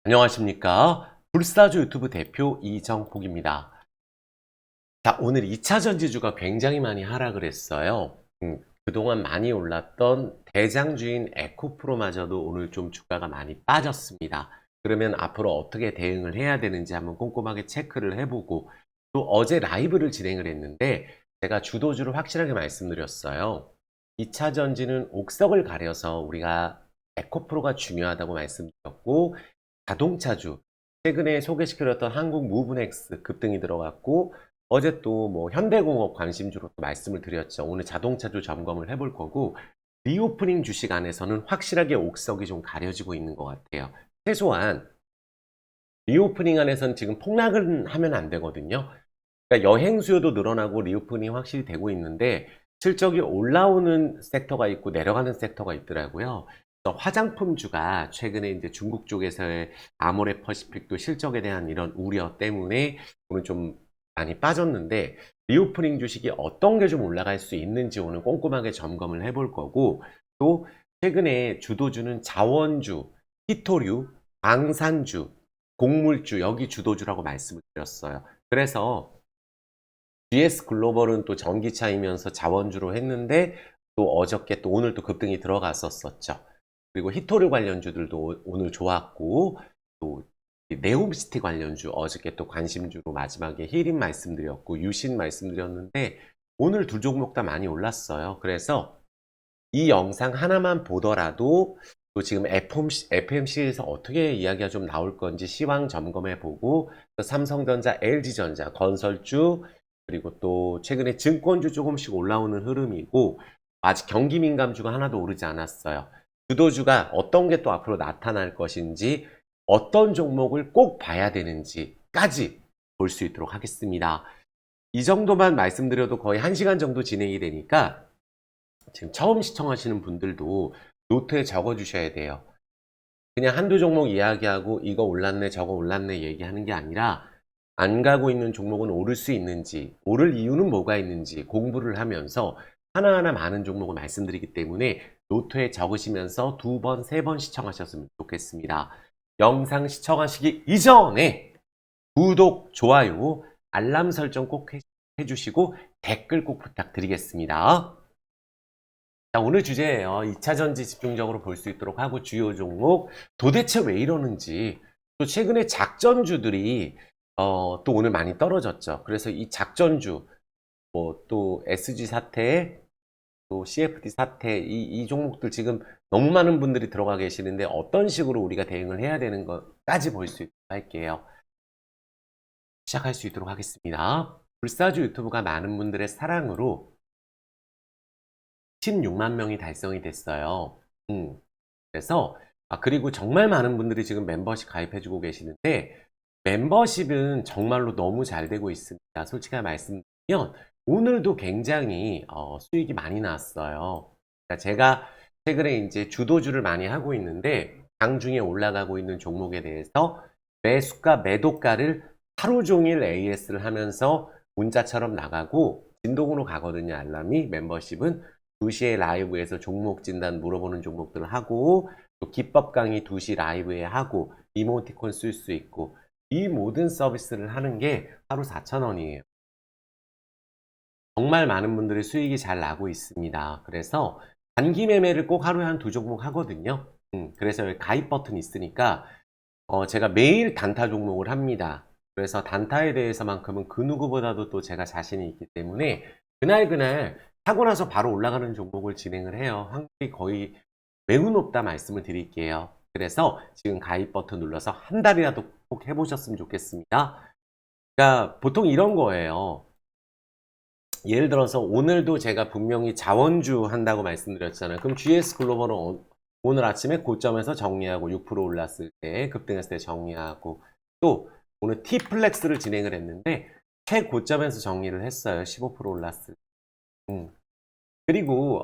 안녕하십니까. 불사조 유튜브 대표 이정복입니다. 자, 오늘 2차 전지주가 굉장히 많이 하락을 했어요. 그동안 많이 올랐던 대장주인 에코프로마저도 오늘 좀 주가가 많이 빠졌습니다. 그러면 앞으로 어떻게 대응을 해야 되는지 한번 꼼꼼하게 체크를 해보고, 또 어제 라이브를 진행을 했는데 제가 주도주를 확실하게 말씀드렸어요. 2차 전지는 옥석을 가려서 우리가 에코프로가 중요하다고 말씀드렸고, 자동차주, 최근에 소개시켜드렸던 한국 무브넥스 급등이 들어갔고, 어제 또 뭐 현대공업 관심주로 또 말씀을 드렸죠. 오늘 자동차주 점검을 해볼 거고, 리오프닝 주식 안에서는 확실하게 옥석이 좀 가려지고 있는 것 같아요. 최소한 리오프닝 안에서는 지금 폭락을 하면 안 되거든요. 그러니까 여행 수요도 늘어나고 리오프닝이 확실히 되고 있는데, 실적이 올라오는 섹터가 있고 내려가는 섹터가 있더라고요. 그래서 화장품주가 최근에 이제 중국 쪽에서의 아모레 퍼시픽도 실적에 대한 이런 우려 때문에 오늘 좀 많이 빠졌는데, 리오프닝 주식이 어떤 게 좀 올라갈 수 있는지 오늘 꼼꼼하게 점검을 해볼 거고, 또 최근에 주도주는 자원주, 히토류, 방산주, 곡물주, 여기 주도주라고 말씀을 드렸어요. 그래서 GS 글로벌은 또 전기차이면서 자원주로 했는데, 또 어저께 또 오늘 또 급등이 들어갔었죠. 그리고 히토류 관련주들도 오늘 좋았고, 또 네옴시티 관련주 어저께 또 관심주로 마지막에 힐인 말씀드렸고 유신 말씀드렸는데, 오늘 두 종목 다 많이 올랐어요. 그래서 이 영상 하나만 보더라도 또 지금 FMC에서 어떻게 이야기가 좀 나올 건지 시황 점검해 보고, 삼성전자, LG전자, 건설주, 그리고 또 최근에 증권주 조금씩 올라오는 흐름이고, 아직 경기 민감주가 하나도 오르지 않았어요. 주도주가 어떤 게 또 앞으로 나타날 것인지, 어떤 종목을 꼭 봐야 되는지까지 볼 수 있도록 하겠습니다. 이 정도만 말씀드려도 거의 1시간 정도 진행이 되니까 지금 처음 시청하시는 분들도 노트에 적어 주셔야 돼요. 그냥 한두 종목 이야기하고 이거 올랐네 저거 올랐네 얘기하는 게 아니라, 안 가고 있는 종목은 오를 수 있는지, 오를 이유는 뭐가 있는지 공부를 하면서 하나하나 많은 종목을 말씀드리기 때문에 노트에 적으시면서 2번, 3번 시청하셨으면 좋겠습니다. 영상 시청하시기 이전에 구독, 좋아요, 알람 설정 꼭 해주시고 댓글 꼭 부탁드리겠습니다. 자, 오늘 주제예요. 2차 전지 집중적으로 볼 수 있도록 하고, 주요 종목 도대체 왜 이러는지, 또 최근에 작전주들이 또 오늘 많이 떨어졌죠. 그래서 이 작전주, 뭐 또 SG 사태, 또 CFD 사태, 이 종목들 지금 너무 많은 분들이 들어가 계시는데 어떤 식으로 우리가 대응을 해야 되는 것까지 볼 수 있도록 할게요. 시작할 수 있도록 하겠습니다. 불사조 유튜브가 많은 분들의 사랑으로 16만 명이 달성이 됐어요. 그래서 그리고 정말 많은 분들이 지금 멤버십 가입해주고 계시는데, 멤버십은 정말로 너무 잘 되고 있습니다. 솔직하게 말씀드리면 오늘도 굉장히 수익이 많이 나왔어요. 그러니까 제가 최근에 이제 주도주를 많이 하고 있는데, 장중에 올라가고 있는 종목에 대해서 매수가 매도가를 하루 종일 AS를 하면서 문자처럼 나가고 진동으로 가거든요. 알람이. 멤버십은 2시에 라이브에서 종목 진단 물어보는 종목들을 하고, 또 기법 강의 2시 라이브에 하고, 이모티콘 쓸 수 있고, 이 모든 서비스를 하는 게 하루 4,000원이에요. 정말 많은 분들이 수익이 잘 나고 있습니다. 그래서 단기 매매를 꼭 하루에 한 2종목 하거든요. 그래서 여기 가입 버튼이 있으니까 제가 매일 단타 종목을 합니다. 그래서 단타에 대해서만큼은 그 누구보다도 또 제가 자신이 있기 때문에 그날 하고 나서 바로 올라가는 종목을 진행을 해요. 확률이 거의 매우 높다 말씀을 드릴게요. 그래서 지금 가입 버튼 눌러서 한 달이라도 꼭 해보셨으면 좋겠습니다. 그러니까 보통 이런 거예요. 예를 들어서 오늘도 제가 분명히 자원주 한다고 말씀드렸잖아요. 그럼 GS 글로벌은 오늘 아침에 고점에서 정리하고 6% 올랐을 때, 급등했을 때 정리하고, 또 오늘 T플렉스를 진행을 했는데 최고점에서 정리를 했어요. 15% 올랐을 때. 그리고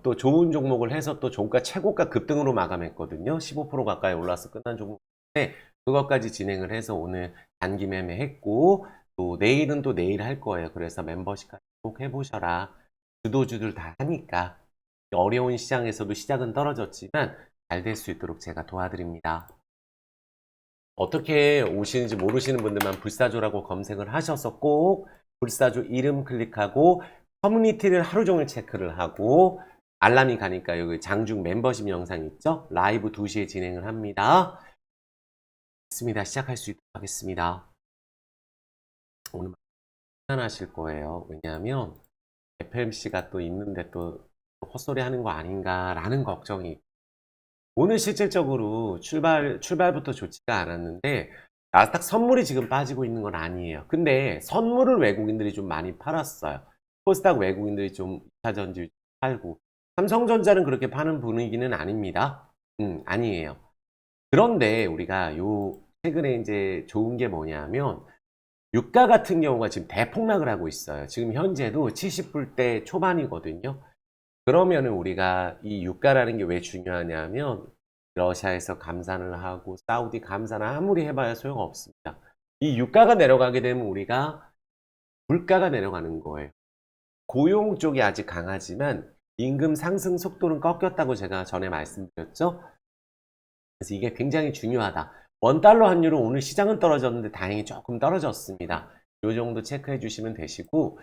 또 좋은 종목을 해서 또 종가 최고가 급등으로 마감했거든요. 15% 가까이 올라서 끝난 종목인데 그것까지 진행을 해서 오늘 단기 매매했고, 또 내일은 또 내일 할 거예요. 그래서 멤버십까지 꼭 해보셔라. 주도주들 다 하니까 어려운 시장에서도 시작은 떨어졌지만 잘 될 수 있도록 제가 도와드립니다. 어떻게 오시는지 모르시는 분들만 불사조라고 검색을 하셔서 꼭 불사조 이름 클릭하고 커뮤니티를 하루 종일 체크를 하고 알람이 가니까 여기 장중 멤버십 영상 있죠? 라이브 2시에 진행을 합니다. 있습니다. 시작할 수 있도록 하겠습니다. 오늘 편하실 거예요. 왜냐하면 FMC가 또 있는데 또 헛소리 하는 거 아닌가라는 걱정이. 오늘 실질적으로 출발부터 좋지가 않았는데 나스닥 선물이 지금 빠지고 있는 건 아니에요. 근데 선물을 외국인들이 좀 많이 팔았어요. 코스닥 외국인들이 좀 2차전지 팔고 삼성전자는 그렇게 파는 분위기는 아닙니다. 아니에요. 그런데 우리가 최근에 이제 좋은 게 뭐냐면 유가 같은 경우가 지금 대폭락을 하고 있어요. 지금 현재도 70불대 초반이거든요. 그러면은 우리가 이 유가라는 게 왜 중요하냐면 러시아에서 감산을 하고 사우디 감산을 아무리 해봐야 소용없습니다. 이 유가가 내려가게 되면 우리가 물가가 내려가는 거예요. 고용 쪽이 아직 강하지만 임금 상승 속도는 꺾였다고 제가 전에 말씀드렸죠. 그래서 이게 굉장히 중요하다. 원달러 환율은 오늘 시장은 떨어졌는데 다행히 조금 떨어졌습니다. 이 정도 체크해 주시면 되시고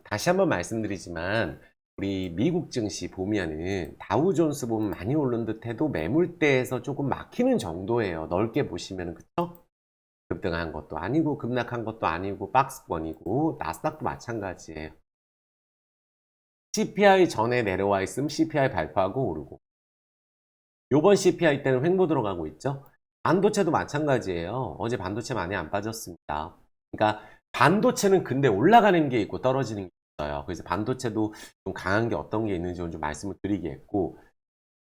다시 한번 말씀드리지만 우리 미국 증시 보면은 다우존스 보면 많이 오른 듯해도 매물대에서 조금 막히는 정도예요. 넓게 보시면은. 그쵸? 급등한 것도 아니고 급락한 것도 아니고 박스권이고 나스닥도 마찬가지예요. CPI 전에 내려와 있으면 CPI 발표하고 오르고 요번 CPI 때는 횡보 들어가고 있죠. 반도체도 마찬가지예요. 어제 반도체 많이 안 빠졌습니다. 그러니까 반도체는 근데 올라가는 게 있고 떨어지는 게 있어요. 그래서 반도체도 좀 강한 게 어떤 게 있는지 좀 말씀을 드리겠고,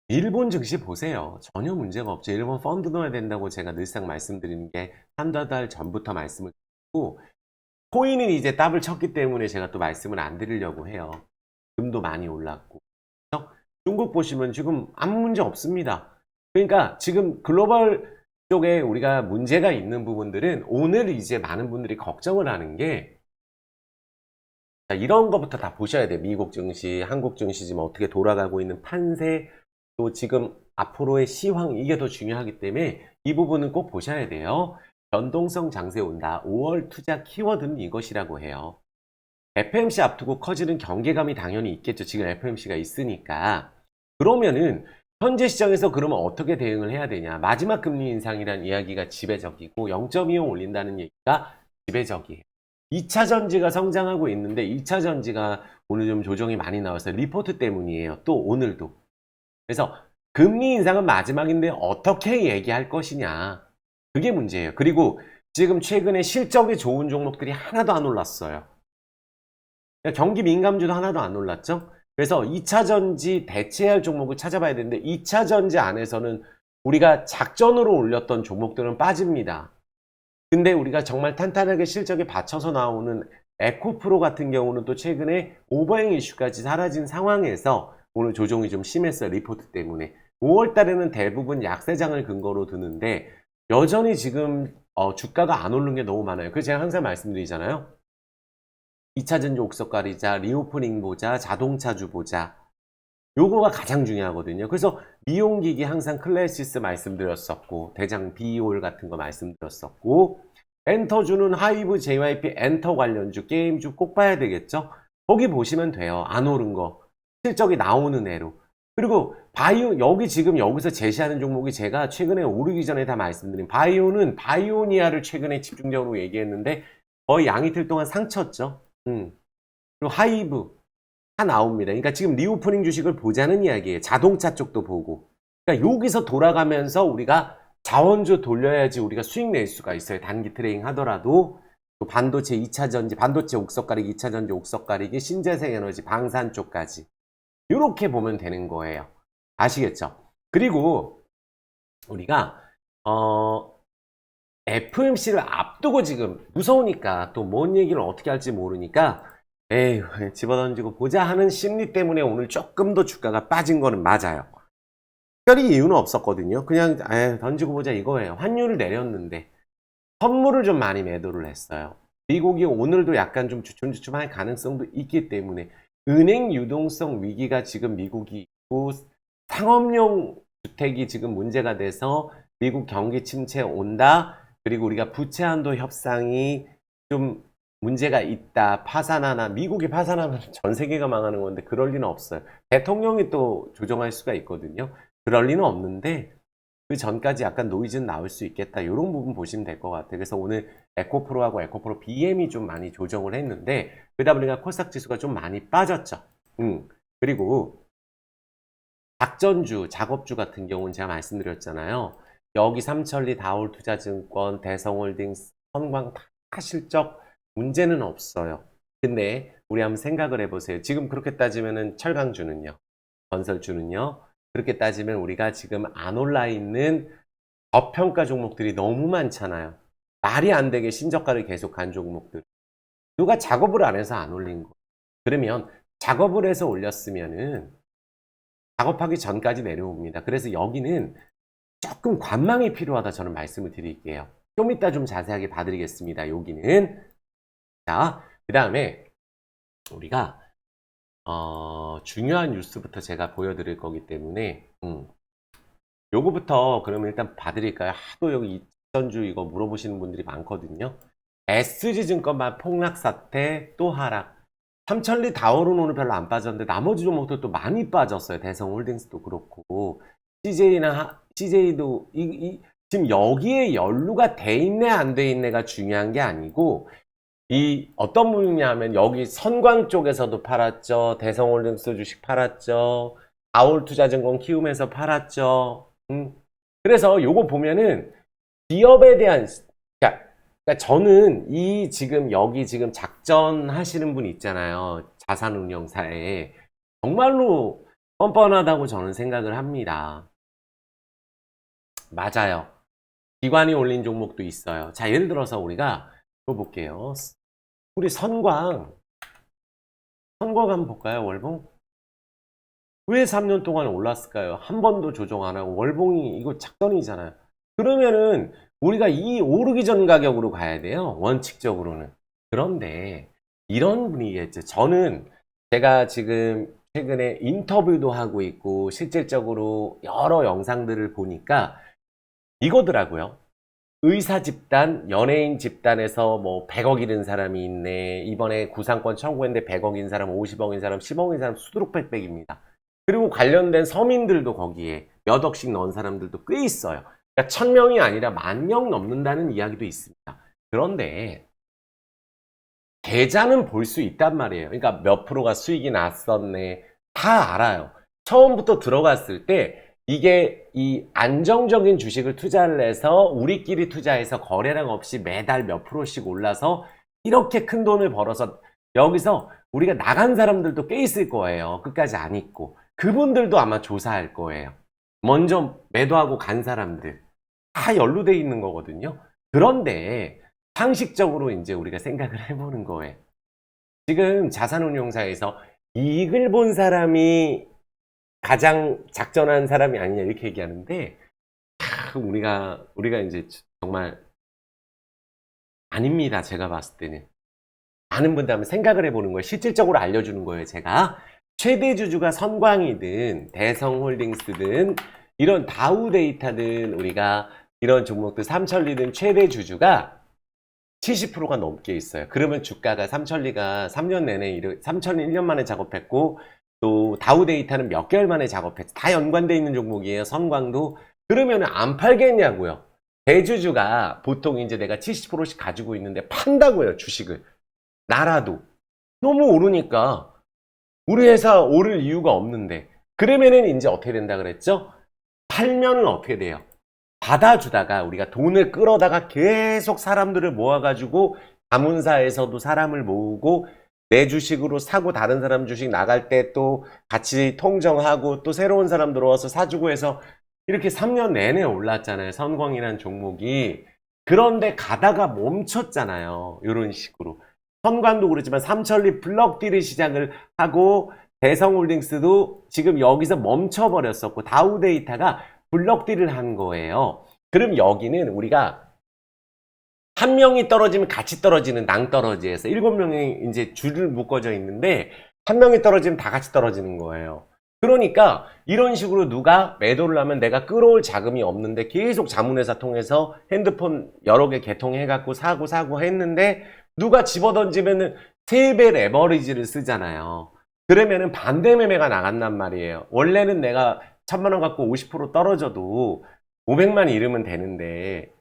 일본 증시 보세요. 전혀 문제가 없죠. 일본 펀드 넣어야 된다고 제가 늘상 말씀드리는 게 한두 달 전부터 말씀을 드리고, 코인은 이제 더블 쳤기 때문에 제가 또 말씀을 안 드리려고 해요. 금도 많이 올랐고. 중국 보시면 지금 아무 문제 없습니다. 그러니까 지금 글로벌 쪽에 우리가 문제가 있는 부분들은 오늘 이제 많은 분들이 걱정을 하는 게 이런 것부터 다 보셔야 돼요. 미국 증시, 한국 증시 지금 어떻게 돌아가고 있는 판세, 또 지금 앞으로의 시황, 이게 더 중요하기 때문에 이 부분은 꼭 보셔야 돼요. 변동성 장세 온다. 5월 투자 키워드는 이것이라고 해요. FMC 앞두고 커지는 경계감이 당연히 있겠죠. 지금 FMC가 있으니까. 그러면은 현재 시장에서 그러면 어떻게 대응을 해야 되냐. 마지막 금리 인상이란 이야기가 지배적이고 0.25 올린다는 얘기가 지배적이에요. 2차 전지가 성장하고 있는데 2차 전지가 오늘 좀 조정이 많이 나와서 리포트 때문이에요. 또 오늘도. 그래서 금리 인상은 마지막인데 어떻게 얘기할 것이냐. 그게 문제예요. 그리고 지금 최근에 실적이 좋은 종목들이 하나도 안 올랐어요. 경기 민감주도 하나도 안 올랐죠. 그래서 2차 전지 대체할 종목을 찾아봐야 되는데 2차 전지 안에서는 우리가 작전으로 올렸던 종목들은 빠집니다. 근데 우리가 정말 탄탄하게 실적에 받쳐서 나오는 에코프로 같은 경우는 또 최근에 오버행 이슈까지 사라진 상황에서 오늘 조정이 좀 심했어요. 리포트 때문에. 5월 달에는 대부분 약세장을 근거로 드는데 여전히 지금 주가가 안 오른 게 너무 많아요. 그래서 제가 항상 말씀드리잖아요. 2차 전지 옥석 가리자, 리오프닝 보자, 자동차주 보자. 요거가 가장 중요하거든요. 그래서 미용기기 항상 클래시스 말씀드렸었고, 대장 비올 같은 거 말씀드렸었고, 엔터주는 하이브, JYP, 엔터 관련주, 게임주 꼭 봐야 되겠죠? 거기 보시면 돼요. 안 오른 거. 실적이 나오는 애로. 그리고 바이오, 여기 지금 여기서 제시하는 종목이 제가 최근에 오르기 전에 다 말씀드린 바이오는 바이오니아를 최근에 집중적으로 얘기했는데 거의 양이틀 동안 상쳤죠. 그리고 하이브 다 나옵니다. 그러니까 지금 리오프닝 주식을 보자는 이야기예요. 자동차 쪽도 보고. 그러니까 여기서 돌아가면서 우리가 자원주 돌려야지 우리가 수익 낼 수가 있어요. 단기 트레이딩 하더라도. 또 반도체 2차 전지, 반도체 옥석 가리기, 2차 전지 옥석 가리기, 신재생 에너지, 방산 쪽까지. 이렇게 보면 되는 거예요. 아시겠죠? 그리고 우리가 FMC를 앞두고 지금 무서우니까 또 뭔 얘기를 어떻게 할지 모르니까 에휴 집어던지고 보자 하는 심리 때문에 오늘 조금 더 주가가 빠진 거는 맞아요. 특별히 이유는 없었거든요. 그냥 던지고 보자 이거예요. 환율을 내렸는데 선물을 좀 많이 매도를 했어요. 미국이 오늘도 약간 좀 주춤주춤할 가능성도 있기 때문에 은행 유동성 위기가 지금 미국이 있고 상업용 주택이 지금 문제가 돼서 미국 경기 침체 온다. 그리고 우리가 부채 한도 협상이 좀 문제가 있다. 파산하나. 미국이 파산하면 전 세계가 망하는 건데 그럴 리는 없어요. 대통령이 또 조정할 수가 있거든요. 그럴 리는 없는데 그 전까지 약간 노이즈는 나올 수 있겠다. 이런 부분 보시면 될 것 같아요. 그래서 오늘 에코프로하고 에코프로 BM이 좀 많이 조정을 했는데 그러다 보니까 코스닥 지수가 좀 많이 빠졌죠. 그리고 작전주, 작업주 같은 경우는 제가 말씀드렸잖아요. 여기 삼천리, 다올투자증권, 대성홀딩스, 선광 다 실적 문제는 없어요. 근데 우리 한번 생각을 해보세요. 지금 그렇게 따지면은 철강주는요, 건설주는요. 그렇게 따지면 우리가 지금 안 올라 있는 저평가 종목들이 너무 많잖아요. 말이 안 되게 신저가를 계속 간 종목들. 누가 작업을 안 해서 안 올린 거. 그러면 작업을 해서 올렸으면은 작업하기 전까지 내려옵니다. 그래서 여기는 조금 관망이 필요하다 저는 말씀을 드릴게요. 좀 이따 좀 자세하게 봐드리겠습니다. 여기는. 자, 그 다음에 우리가 중요한 뉴스부터 제가 보여드릴 거기 때문에 요거부터 그러면 일단 봐드릴까요? 하도 여기 이전주 이거 물어보시는 분들이 많거든요. SG증권만 폭락 사태 또 하락. 삼천리 다올은 오늘 별로 안 빠졌는데 나머지 종목도 또 많이 빠졌어요. 대성홀딩스도 그렇고 CJ도 지금 여기에 연루가 돼 있네 안 돼 있네가 중요한 게 아니고 이 어떤 부분이냐면 여기 선광 쪽에서도 팔았죠. 대성홀딩스 주식 팔았죠. 다올투자증권 키우면서 팔았죠. 그래서 요거 보면은 기업에 대한 그러니까 저는 이 지금 여기 지금 작전 하시는 분 있잖아요. 자산운용사에 정말로 뻔뻔하다고 저는 생각을 합니다. 맞아요. 기관이 올린 종목도 있어요. 자, 예를 들어서 우리가 이거 볼게요. 우리 선광 한번 볼까요? 월봉? 왜 3년 동안 올랐을까요? 한 번도 조정 안 하고 월봉이 이거 작전이잖아요. 그러면은 우리가 이 오르기 전 가격으로 가야 돼요. 원칙적으로는. 그런데 이런 분위기겠죠. 저는 제가 지금 최근에 인터뷰도 하고 있고 실질적으로 여러 영상들을 보니까 이거더라고요. 의사 집단, 연예인 집단에서 뭐 100억 잃은 사람이 있네. 이번에 구상권 청구했는데 100억인 사람, 50억인 사람, 10억인 사람 수두룩 빽빽입니다. 그리고 관련된 서민들도 거기에 몇 억씩 넣은 사람들도 꽤 있어요. 그러니까 1000명이 아니라 10,000명 넘는다는 이야기도 있습니다. 그런데 계좌는 볼 수 있단 말이에요. 그러니까 몇 프로가 수익이 났었네. 다 알아요. 처음부터 들어갔을 때 이게 이 안정적인 주식을 투자를 해서 우리끼리 투자해서 거래량 없이 매달 몇 프로씩 올라서 이렇게 큰 돈을 벌어서 여기서 우리가 나간 사람들도 꽤 있을 거예요. 끝까지 안 있고. 그분들도 아마 조사할 거예요. 먼저 매도하고 간 사람들. 다 연루되어 있는 거거든요. 그런데 상식적으로 이제 우리가 생각을 해보는 거예요. 지금 자산운용사에서 이익을 본 사람이 가장 작전한 사람이 아니냐 이렇게 얘기하는데 우리가 이제 정말 아닙니다. 제가 봤을 때는 아는 분들 한번 생각을 해보는 거예요. 실질적으로 알려주는 거예요. 제가 최대 주주가 선광이든 대성홀딩스든 이런 다우데이터든 우리가 이런 종목들 삼천리든 최대 주주가 70%가 넘게 있어요. 그러면 주가가 삼천리가 3년 내내 삼천리 1년 만에 작업했고 또 다우데이터는 몇 개월 만에 작업했죠. 다 연관되어 있는 종목이에요. 선광도. 그러면 안 팔겠냐고요. 대주주가 보통 이제 내가 70%씩 가지고 있는데 판다고요. 주식을. 나라도. 너무 오르니까 우리 회사 오를 이유가 없는데 그러면은 이제 어떻게 된다 그랬죠? 팔면은 어떻게 돼요? 받아주다가 우리가 돈을 끌어다가 계속 사람들을 모아가지고 자문사에서도 사람을 모으고 내 주식으로 사고 다른 사람 주식 나갈 때 또 같이 통정하고 또 새로운 사람 들어와서 사주고 해서 이렇게 3년 내내 올랐잖아요. 선광이라는 종목이. 그런데 가다가 멈췄잖아요. 이런 식으로. 선광도 그렇지만 삼천리 블럭딜을 시작을 하고 대성홀딩스도 지금 여기서 멈춰버렸었고 다우데이터가 블럭딜을 한 거예요. 그럼 여기는 우리가 한 명이 떨어지면 같이 떨어지는 낭떠러지에서 7명이 이제 줄을 묶어져 있는데 한 명이 떨어지면 다 같이 떨어지는 거예요. 그러니까 이런 식으로 누가 매도를 하면 내가 끌어올 자금이 없는데 계속 자문회사 통해서 핸드폰 여러 개 개통해갖고 사고 했는데 누가 집어던지면은 3배 레버리지를 쓰잖아요. 그러면은 반대 매매가 나간단 말이에요. 원래는 내가 1000만 원 갖고 50% 떨어져도 500만 잃으면 되는데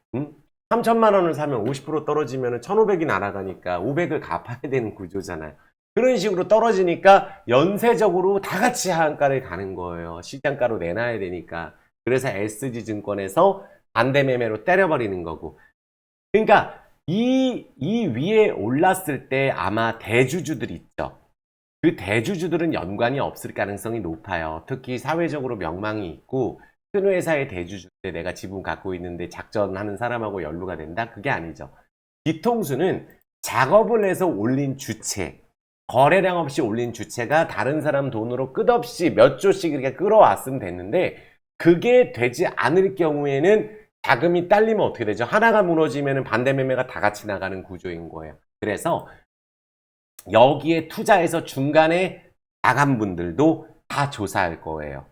3천만 원을 사면 50% 떨어지면 1,500이 날아가니까 500을 갚아야 되는 구조잖아요. 그런 식으로 떨어지니까 연쇄적으로 다 같이 하한가를 가는 거예요. 시장가로 내놔야 되니까. 그래서 SG증권에서 반대 매매로 때려버리는 거고. 그러니까 이 위에 올랐을 때 아마 대주주들 있죠. 그 대주주들은 연관이 없을 가능성이 높아요. 특히 사회적으로 명망이 있고 큰 회사의 대주주 때 내가 지분 갖고 있는데 작전하는 사람하고 연루가 된다? 그게 아니죠. 뒤통수는 작업을 해서 올린 주체, 거래량 없이 올린 주체가 다른 사람 돈으로 끝없이 몇 조씩 이렇게 끌어왔으면 됐는데 그게 되지 않을 경우에는 자금이 딸리면 어떻게 되죠? 하나가 무너지면 반대 매매가 다 같이 나가는 구조인 거예요. 그래서 여기에 투자해서 중간에 나간 분들도 다 조사할 거예요.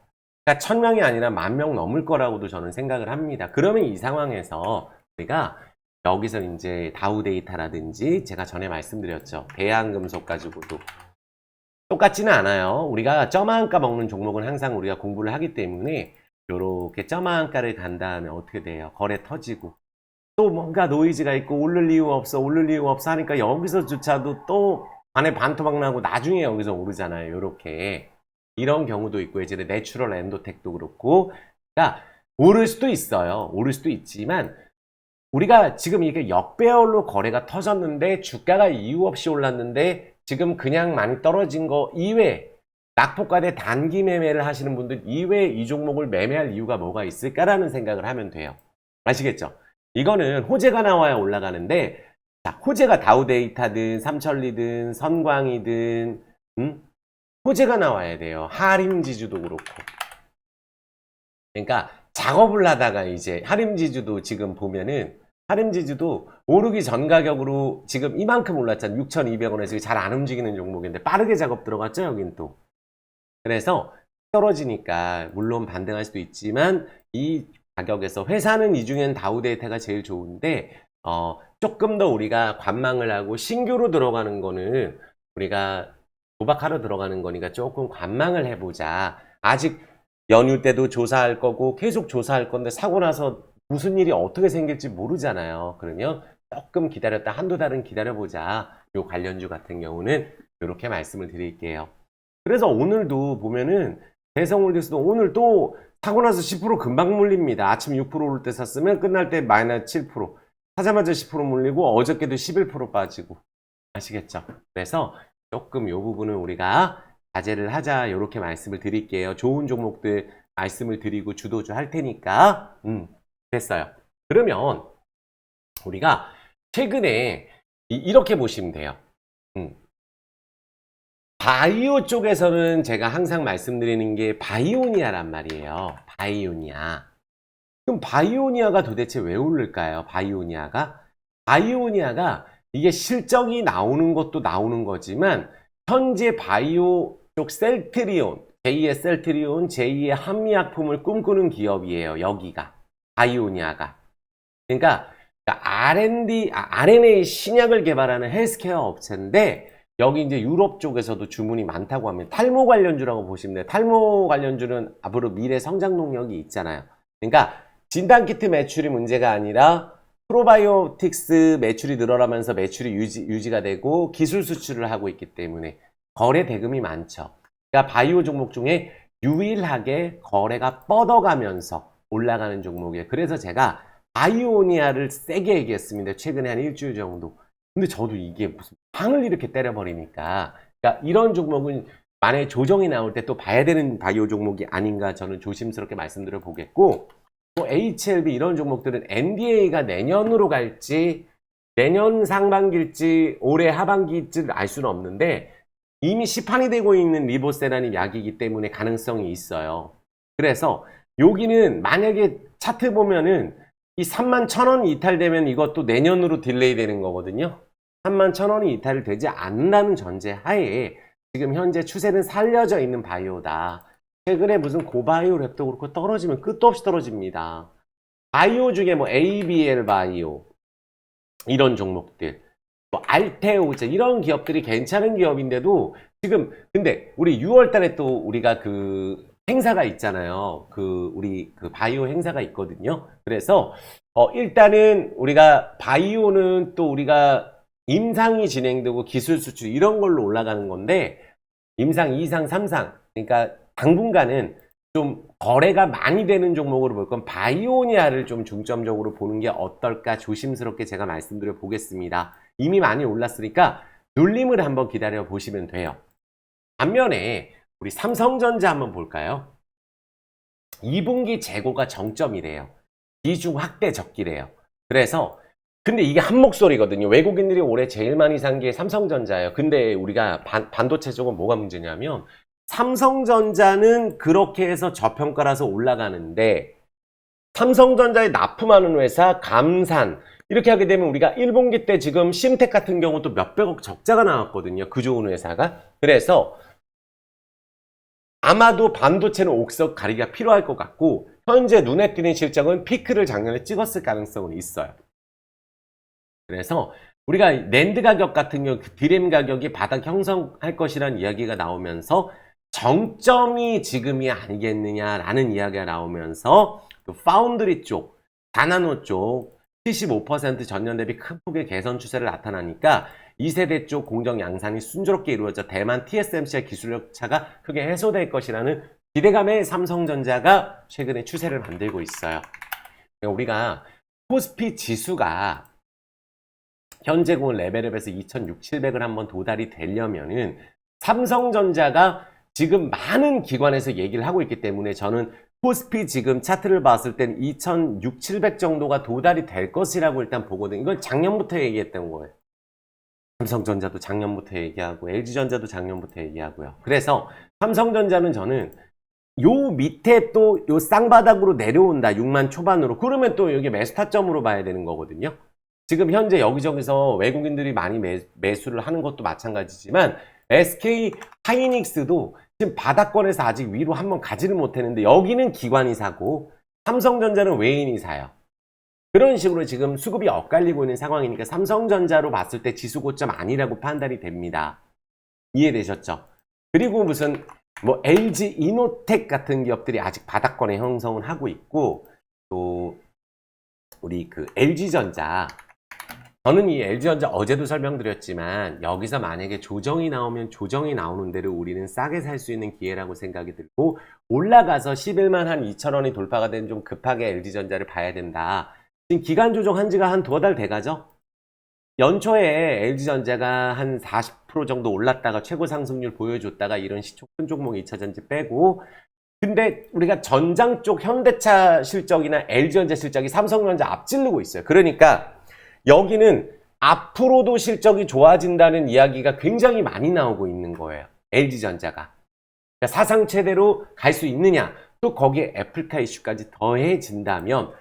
그러니까 1000명이 아니라 10,000명 넘을 거라고도 저는 생각을 합니다. 그러면 이 상황에서 우리가 여기서 이제 다우데이터라든지 제가 전에 말씀드렸죠. 대한금속 가지고도 똑같지는 않아요. 우리가 점화한가 먹는 종목은 항상 우리가 공부를 하기 때문에 이렇게 점화한가를 간 다음에 어떻게 돼요? 거래 터지고 또 뭔가 노이즈가 있고 오를 이유 없어 하니까 여기서조차도 또 반에 반토막 나고 나중에 여기서 오르잖아요. 이렇게 이런 경우도 있고 예전에 내추럴 엔도텍도 그렇고 그러니까 오를 수도 있어요. 오를 수도 있지만 우리가 지금 이게 역배열로 거래가 터졌는데 주가가 이유 없이 올랐는데 지금 그냥 많이 떨어진 거 이외에 낙폭과대 단기 매매를 하시는 분들 이외에 이 종목을 매매할 이유가 뭐가 있을까라는 생각을 하면 돼요. 아시겠죠? 이거는 호재가 나와야 올라가는데 자, 호재가 다우데이터든 삼천리든 선광이든 호재가 나와야 돼요. 하림지주도 그렇고. 그러니까 작업을 하다가 이제 하림지주도 지금 보면은 하림지주도 오르기 전 가격으로 지금 이만큼 올랐잖아요. 6,200원에서 잘 안 움직이는 종목인데 빠르게 작업 들어갔죠. 여긴 또. 그래서 떨어지니까 물론 반등할 수도 있지만 이 가격에서 회사는 이 중엔 다우데이터가 제일 좋은데 조금 더 우리가 관망을 하고 신규로 들어가는 거는 우리가 도박하러 들어가는 거니까 조금 관망을 해보자. 아직 연휴 때도 조사할 거고 계속 조사할 건데 사고 나서 무슨 일이 어떻게 생길지 모르잖아요. 그러면 조금 기다렸다 한두 달은 기다려보자. 요 관련주 같은 경우는 이렇게 말씀을 드릴게요. 그래서 오늘도 보면은 대성홀딩스도 오늘 또 사고 나서 10% 금방 물립니다. 아침 6% 오를 때 샀으면 끝날 때 마이너스 7%. 사자마자 10% 물리고 어저께도 11% 빠지고. 아시겠죠? 그래서 조금 이 부분은 우리가 자제를 하자 이렇게 말씀을 드릴게요. 좋은 종목들 말씀을 드리고 주도주 할 테니까 됐어요. 그러면 우리가 최근에 이렇게 보시면 돼요. 바이오 쪽에서는 제가 항상 말씀드리는 게 바이오니아란 말이에요. 바이오니아. 그럼 바이오니아가 도대체 왜 오를까요? 바이오니아가 이게 실적이 나오는 것도 나오는 거지만 현재 바이오 쪽 셀트리온, 제2의 셀트리온, 제2의 한미약품을 꿈꾸는 기업이에요. 여기가 바이오니아가. 그러니까 RNA 신약을 개발하는 헬스케어 업체인데 여기 이제 유럽 쪽에서도 주문이 많다고 합니다. 탈모 관련주라고 보시면 돼요. 탈모 관련주는 앞으로 미래 성장 동력이 있잖아요. 그러니까 진단키트 매출이 문제가 아니라 프로바이오틱스 매출이 늘어나면서 매출이 유지가 되고 기술 수출을 하고 있기 때문에 거래 대금이 많죠. 그러니까 바이오 종목 중에 유일하게 거래가 뻗어가면서 올라가는 종목이에요. 그래서 제가 바이오니아를 세게 얘기했습니다. 최근에 한 일주일 정도. 근데 저도 이게 무슨 방을 이렇게 때려버리니까 그러니까 이런 종목은 만약에 조정이 나올 때 또 봐야 되는 바이오 종목이 아닌가 저는 조심스럽게 말씀드려 보겠고 또 HLB 이런 종목들은 NDA가 내년으로 갈지 내년 상반기일지 올해 하반기일지 알 수는 없는데 이미 시판이 되고 있는 리보세라는 약이기 때문에 가능성이 있어요. 그래서 여기는 만약에 차트 보면은 이 31,000원 이탈되면 이것도 내년으로 딜레이 되는 거거든요. 31,000원이 이탈되지 않는다는 전제 하에 지금 현재 추세는 살려져 있는 바이오다. 최근에 무슨 고바이오 랩도 그렇고 떨어지면 끝도 없이 떨어집니다. 바이오 중에 뭐 ABL 바이오 이런 종목들, 뭐 알테오제 이런 기업들이 괜찮은 기업인데도 지금 근데 우리 6월 달에 또 우리가 그 행사가 있잖아요. 우리 그 바이오 행사가 있거든요. 그래서 일단은 우리가 바이오는 또 우리가 임상이 진행되고 기술 수출 이런 걸로 올라가는 건데 임상, 2상, 3상 그러니까 당분간은 좀 거래가 많이 되는 종목으로 볼 건 바이오니아를 좀 중점적으로 보는 게 어떨까 조심스럽게 제가 말씀드려 보겠습니다. 이미 많이 올랐으니까 눌림을 한번 기다려 보시면 돼요. 반면에 우리 삼성전자 한번 볼까요? 2분기 재고가 정점이래요. 비중 확대 적기래요. 그래서 근데 이게 한 목소리거든요. 외국인들이 올해 제일 많이 산 게 삼성전자예요. 근데 우리가 반도체 쪽은 뭐가 문제냐면 삼성전자는 그렇게 해서 저평가라서 올라가는데 삼성전자에 납품하는 회사 감산 이렇게 하게 되면 우리가 1분기 때 지금 심텍 같은 경우도 몇백억 적자가 나왔거든요. 그 좋은 회사가. 그래서 아마도 반도체는 옥석 가리기가 필요할 것 같고 현재 눈에 띄는 실적은 피크를 작년에 찍었을 가능성은 있어요. 그래서 우리가 낸드 가격 같은 경우 디램 가격이 바닥 형성할 것이라는 이야기가 나오면서 정점이 지금이 아니겠느냐라는 이야기가 나오면서 또 파운드리 쪽, 다나노 쪽 75% 전년 대비 큰 폭의 개선 추세를 나타나니까 2세대 쪽 공정 양산이 순조롭게 이루어져 대만 TSMC의 기술력 차가 크게 해소될 것이라는 기대감에 삼성전자가 최근에 추세를 만들고 있어요. 우리가 코스피 지수가 현재 그 레벨업에서 2,600, 700을 한번 도달이 되려면은 삼성전자가 지금 많은 기관에서 얘기를 하고 있기 때문에 저는 코스피 지금 차트를 봤을 땐 2,600, 700 정도가 도달이 될 것이라고 일단 보거든요. 이건 작년부터 얘기했던 거예요. 삼성전자도 작년부터 얘기하고 LG전자도 작년부터 얘기하고요. 그래서 삼성전자는 저는 요 밑에 또 요 쌍바닥으로 내려온다. 6만 초반으로. 그러면 또 여기 매수 타점으로 봐야 되는 거거든요. 지금 현재 여기저기서 외국인들이 많이 매수를 하는 것도 마찬가지지만 SK 하이닉스도 지금 바닥권에서 아직 위로 한번 가지를 못했는데 여기는 기관이 사고 삼성전자는 외인이 사요. 그런 식으로 지금 수급이 엇갈리고 있는 상황이니까 삼성전자로 봤을 때 지수 고점 아니라고 판단이 됩니다. 이해되셨죠? 그리고 무슨 뭐 LG 이노텍 같은 기업들이 아직 바닥권에 형성을 하고 있고 또 우리 그 LG전자 저는 이 LG전자 어제도 설명드렸지만 여기서 만약에 조정이 나오면 조정이 나오는 대로 우리는 싸게 살 수 있는 기회라고 생각이 들고 올라가서 11만 한 2천원이 돌파가 된 좀 급하게 LG전자를 봐야 된다. 지금 기간 조정 한 지가 한 두어 달 돼가죠? 연초에 LG전자가 한 40% 정도 올랐다가 최고 상승률 보여줬다가 이런 시총 큰 종목 2차전지 빼고 근데 우리가 전장 쪽 현대차 실적이나 LG전자 실적이 삼성전자 앞지르고 있어요. 그러니까 여기는 앞으로도 실적이 좋아진다는 이야기가 굉장히 많이 나오고 있는 거예요. LG전자가. 그러니까 사상 최대로 갈 수 있느냐. 또 거기에 애플카 이슈까지 더해진다면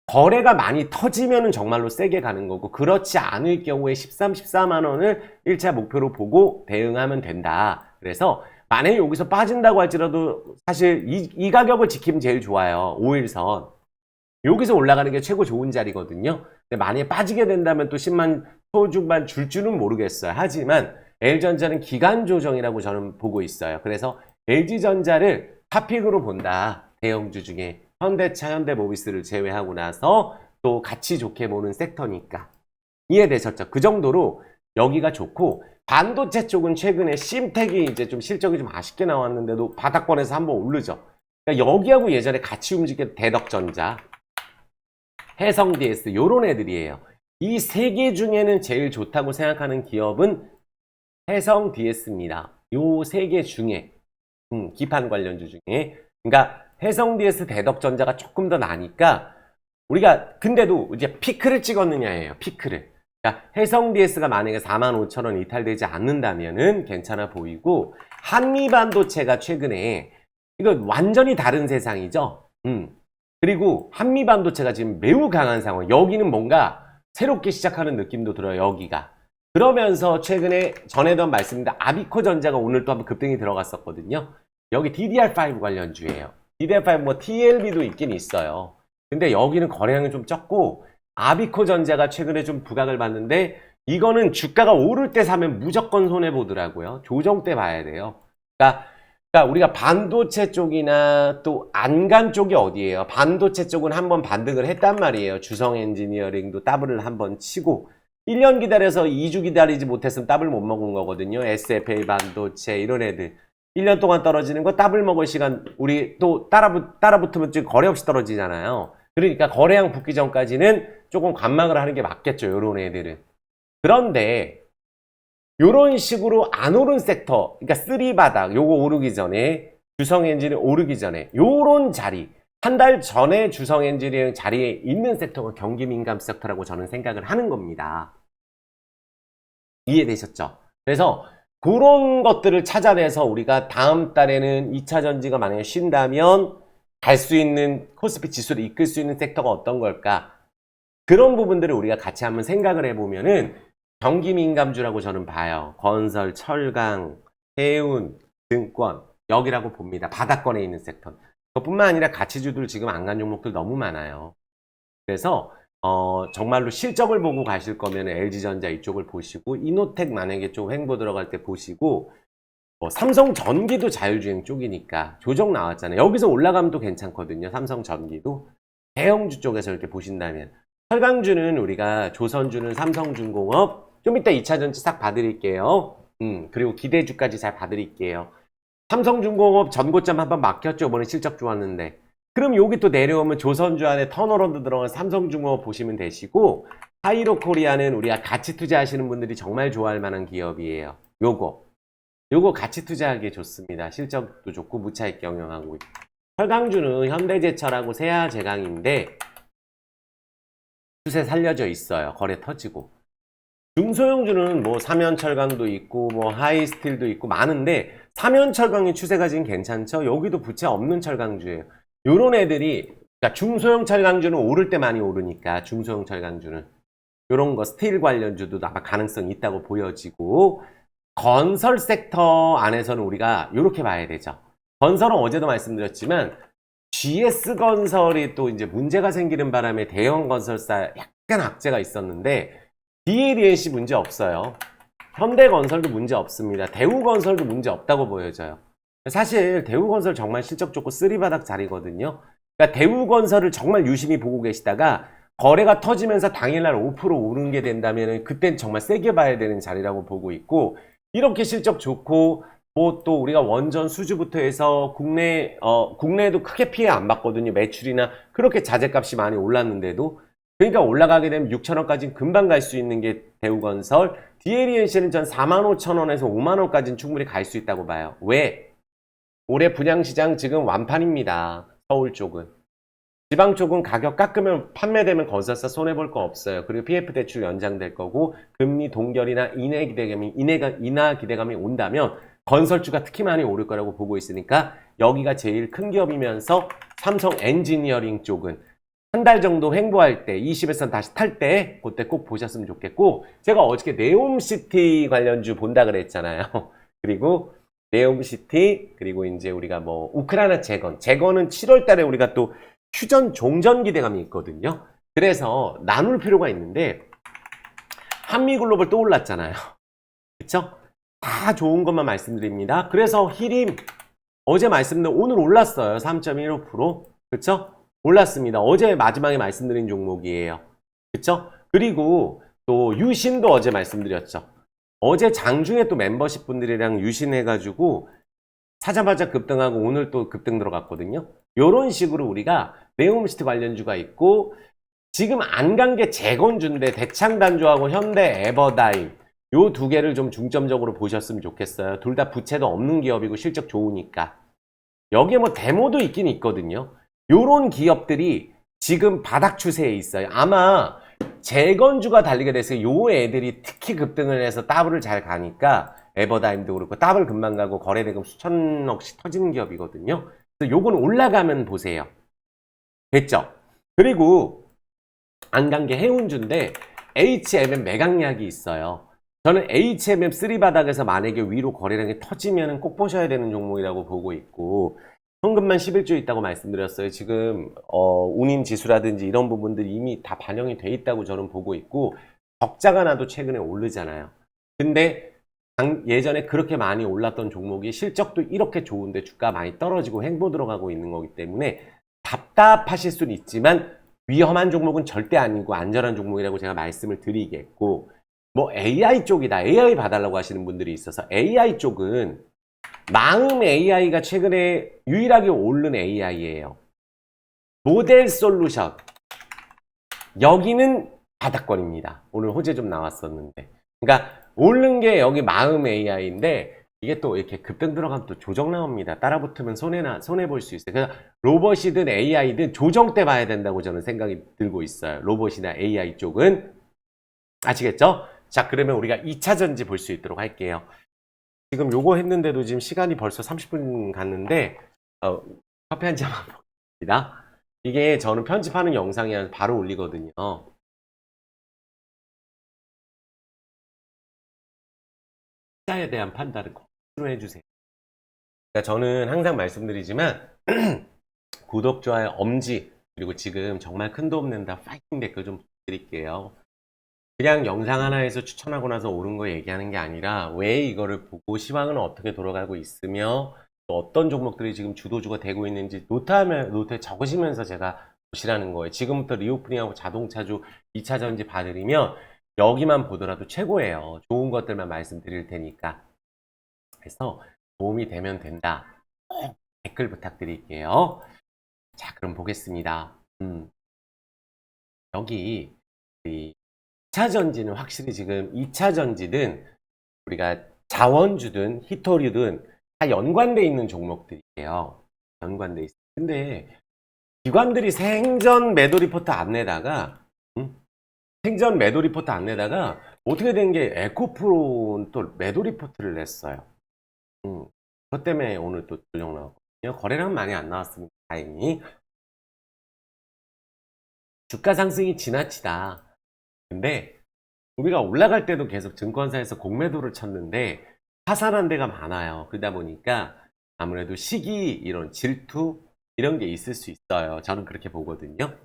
거래가 많이 터지면 정말로 세게 가는 거고 그렇지 않을 경우에 13, 14만 원을 1차 목표로 보고 대응하면 된다. 그래서 만약에 여기서 빠진다고 할지라도 사실 이 가격을 지키면 제일 좋아요. 5일선. 여기서 올라가는 게 최고 좋은 자리거든요. 근데 만약에 빠지게 된다면 또 10만 초중반 줄 줄은 모르겠어요. 하지만 LG전자는 기간 조정이라고 저는 보고 있어요. 그래서 LG전자를 탑픽으로 본다. 대형주 중에 현대차, 현대모비스를 제외하고 나서 또 같이 좋게 보는 섹터니까. 이해되셨죠? 그 정도로 여기가 좋고 반도체 쪽은 최근에 심텍이 이제 좀 실적이 좀 아쉽게 나왔는데도 바닥권에서 한번 오르죠. 그러니까 여기하고 예전에 같이 움직였던 대덕전자, 해성 DS 요런 애들이에요. 이 세 개 중에는 제일 좋다고 생각하는 기업은 해성 DS입니다. 요 세 개 중에 기판 관련주 중에 그러니까 해성 DS 대덕전자가 조금 더 나니까 우리가 근데도 이제 피크를 찍었느냐예요. 피크를. 그러니까 해성 DS가 만약에 45,000원 이탈되지 않는다면은 괜찮아 보이고 한미반도체가 최근에 이거 완전히 다른 세상이죠. 그리고 한미반도체가 지금 매우 강한 상황. 여기는 뭔가 새롭게 시작하는 느낌도 들어요. 여기가. 그러면서 최근에 전에도 말씀드린 아비코전자가 오늘 또 한번 급등이 들어갔었거든요. 여기 DDR5 관련주예요. DDR5 뭐 TLB도 있긴 있어요. 근데 여기는 거래량이 좀 적고 아비코 전자가 최근에 좀 부각을 봤는데 이거는 주가가 오를 때 사면 무조건 손해보더라고요. 조정 때 봐야 돼요. 그러니까 우리가 반도체 쪽이나 또 안간 쪽이 어디예요? 반도체 쪽은 한번 반등을 했단 말이에요. 주성 엔지니어링도 더블을 한번 치고 1년 기다려서 2주 기다리지 못했으면 더블 못 먹은 거거든요. SFA 반도체 이런 애들 1년 동안 떨어지는 거 더블 먹을 시간 우리 또 따라붙으면 지금 거래 없이 떨어지잖아요. 그러니까 거래량 붙기 전까지는 조금 관망을 하는 게 맞겠죠. 요런 애들은. 그런데 요런 식으로 안 오른 섹터, 그러니까 쓰리바닥 요거 오르기 전에 주성 엔진이 오르기 전에 요런 자리 한 달 전에 주성 엔지니어링 자리에 있는 섹터가 경기 민감 섹터라고 저는 생각을 하는 겁니다. 이해되셨죠? 그래서 그런 것들을 찾아내서 우리가 다음 달에는 2차 전지가 만약에 쉰다면 갈 수 있는 코스피 지수를 이끌 수 있는 섹터가 어떤 걸까? 그런 부분들을 우리가 같이 한번 생각을 해보면은 경기 민감주라고 저는 봐요. 건설, 철강, 해운, 증권 여기라고 봅니다. 바닥권에 있는 섹터. 그것뿐만 아니라 가치주들 지금 안 간 종목들 너무 많아요. 그래서 정말로 실적을 보고 가실 거면 LG전자 이쪽을 보시고 이노텍 만약에 좀 횡보 들어갈 때 보시고 삼성전기도 자율주행 쪽이니까 조정 나왔잖아요. 여기서 올라가면 또 괜찮거든요. 삼성전기도 대형주 쪽에서 이렇게 보신다면 철강주는 우리가 조선주는 삼성중공업 좀 이따 2차 전지 싹 봐드릴게요. 그리고 기대주까지 잘 봐드릴게요. 삼성중공업 전고점 한번 막혔죠. 이번에 실적 좋았는데. 그럼 여기 또 내려오면 조선주 안에 턴어라운드 들어간 삼성중공업 보시면 되시고 하이로코리아는 우리가 가치 투자하시는 분들이 정말 좋아할 만한 기업이에요. 요거 가치 투자하기에 좋습니다. 실적도 좋고 무차익 경영하고 있고. 철강주는 현대제철하고 세아제강인데 추세 살려져 있어요. 거래 터지고. 중소형주는 뭐 삼연철강도 있고 뭐 하이스틸도 있고 많은데 삼연철강의 추세가 지금 괜찮죠? 여기도 부채 없는 철강주예요. 요런 애들이 그러니까 중소형 철강주는 오를 때 많이 오르니까 중소형 철강주는 요런 거 스틸 관련주도 아마 가능성이 있다고 보여지고 건설 섹터 안에서는 우리가 요렇게 봐야 되죠. 건설은 어제도 말씀드렸지만 GS건설이 또 이제 문제가 생기는 바람에 대형 건설사 약간 악재가 있었는데 DLENC 문제 없어요. 현대건설도 문제 없습니다. 대우건설도 문제 없다고 보여져요. 사실 대우건설 정말 실적 좋고 쓰리바닥 자리거든요. 그러니까 대우건설을 정말 유심히 보고 계시다가 거래가 터지면서 당일날 5% 오른 게 된다면 그땐 정말 세게 봐야 되는 자리라고 보고 있고 이렇게 실적 좋고 뭐 또 우리가 원전 수주부터 해서 국내에도 크게 피해 안 봤거든요. 매출이나 그렇게 자재값이 많이 올랐는데도 그러니까 올라가게 되면 6천원까지는 금방 갈 수 있는 게 대우건설. DLENC는 전 45,000원에서 5만원까지는 충분히 갈 수 있다고 봐요. 왜? 올해 분양시장 지금 완판입니다. 서울 쪽은. 지방 쪽은 가격 깎으면 판매되면 건설사 손해볼 거 없어요. 그리고 PF 대출 연장될 거고 금리 동결이나 인하 기대감이 온다면 건설주가 특히 많이 오를 거라고 보고 있으니까 여기가 제일 큰 기업이면서 삼성 엔지니어링 쪽은 한 달 정도 횡보할 때 20에서 다시 탈 때 그때 꼭 보셨으면 좋겠고 제가 어저께 네옴시티 관련주 본다 그랬잖아요. 그리고 네옴시티 그리고 이제 우리가 뭐 우크라이나 재건은 7월 달에 우리가 또 휴전 종전 기대감이 있거든요. 그래서 나눌 필요가 있는데 한미글로벌 또 올랐잖아요. 그쵸? 다 좋은 것만 말씀드립니다. 그래서 히림 어제 말씀드린 오늘 올랐어요. 3.15%. 그쵸? 올랐습니다. 어제 마지막에 말씀드린 종목이에요. 그쵸? 그리고 또 유신도 어제 말씀드렸죠. 어제 장중에 또 멤버십 분들이랑 유신해가지고 사자마자 급등하고 오늘 또 급등 들어갔거든요. 요런 식으로 우리가 네옴시티 관련주가 있고 지금 안 간 게 재건주인데 대창단조하고 현대 에버다임 요 두 개를 좀 중점적으로 보셨으면 좋겠어요. 둘 다 부채도 없는 기업이고 실적 좋으니까. 여기에 뭐 데모도 있긴 있거든요. 요런 기업들이 지금 바닥 추세에 있어요. 아마 재건주가 달리게 돼서 요 애들이 특히 급등을 해서 더블을 잘 가니까 에버다임도 그렇고 더블 금방 가고 거래대금 수천억씩 터지는 기업이거든요. 그래서 요건 올라가면 보세요. 됐죠? 그리고 안 간 게 해운주인데 HMM 매각약이 있어요. 저는 HMM3 바닥에서 만약에 위로 거래량이 터지면 꼭 보셔야 되는 종목이라고 보고 있고, 현금만 11조 있다고 말씀드렸어요. 지금 운임 지수라든지 이런 부분들이 이미 다 반영이 돼 있다고 저는 보고 있고, 적자가 나도 최근에 오르잖아요. 근데 예전에 그렇게 많이 올랐던 종목이 실적도 이렇게 좋은데 주가 많이 떨어지고 횡보 들어가고 있는 거기 때문에 답답하실 수는 있지만 위험한 종목은 절대 아니고 안전한 종목이라고 제가 말씀을 드리겠고, 뭐 AI 쪽이다, AI 봐달라고 하시는 분들이 있어서, AI 쪽은 마음 AI가 최근에 유일하게 오른 AI예요. 모델 솔루션, 여기는 바닥권입니다. 오늘 호재 좀 나왔었는데, 그러니까 오른 게 여기 마음 AI인데 이게 또 이렇게 급등 들어가면 또 조정 나옵니다. 따라붙으면 손해 볼 수 있어요. 그래서 로봇이든 AI든 조정 때 봐야 된다고 저는 생각이 들고 있어요. 로봇이나 AI 쪽은. 아시겠죠? 자, 그러면 우리가 2차 전지 볼 수 있도록 할게요. 지금 요거 했는데도 지금 시간이 벌써 30분 갔는데 커피 한 잔만 먹겠습니다. 이게 저는 편집하는 영상이 바로 올리거든요. 투자에 대한 판단을 거꾸로 해주세요. 그러니까 저는 항상 말씀드리지만 구독, 좋아요, 엄지, 그리고 지금 정말 큰 도움 된다 파이팅 댓글 좀 부탁드릴게요. 그냥 영상 하나에서 추천하고 나서 옳은 거 얘기하는 게 아니라 왜 이거를 보고 시황은 어떻게 돌아가고 있으며 또 어떤 종목들이 지금 주도주가 되고 있는지 노트에 적으시면서 제가 보시라는 거예요. 지금부터 리오프닝하고 자동차주 2차 전지 봐드리면 여기만 보더라도 최고예요. 좋은 것들만 말씀드릴 테니까. 그래서 도움이 되면 된다. 꼭 댓글 부탁드릴게요. 자, 그럼 보겠습니다. 여기 2차 전지는 확실히 지금 2차 전지든 우리가 자원주든 히토류든 다 연관돼 있는 종목들이에요. 연관돼 있어요. 근데 기관들이 생전 매도 리포트 안 내다가 생전 매도 리포트 안 내다가 어떻게 된 게 에코프로는 또 매도 리포트를 냈어요. 그것 때문에 오늘 또 조정 나왔거든요. 거래량 많이 안 나왔습니다. 다행히. 주가 상승이 지나치다. 근데 우리가 올라갈 때도 계속 증권사에서 공매도를 쳤는데 파산한 데가 많아요. 그러다 보니까 아무래도 시기, 이런 질투 이런 게 있을 수 있어요. 저는 그렇게 보거든요.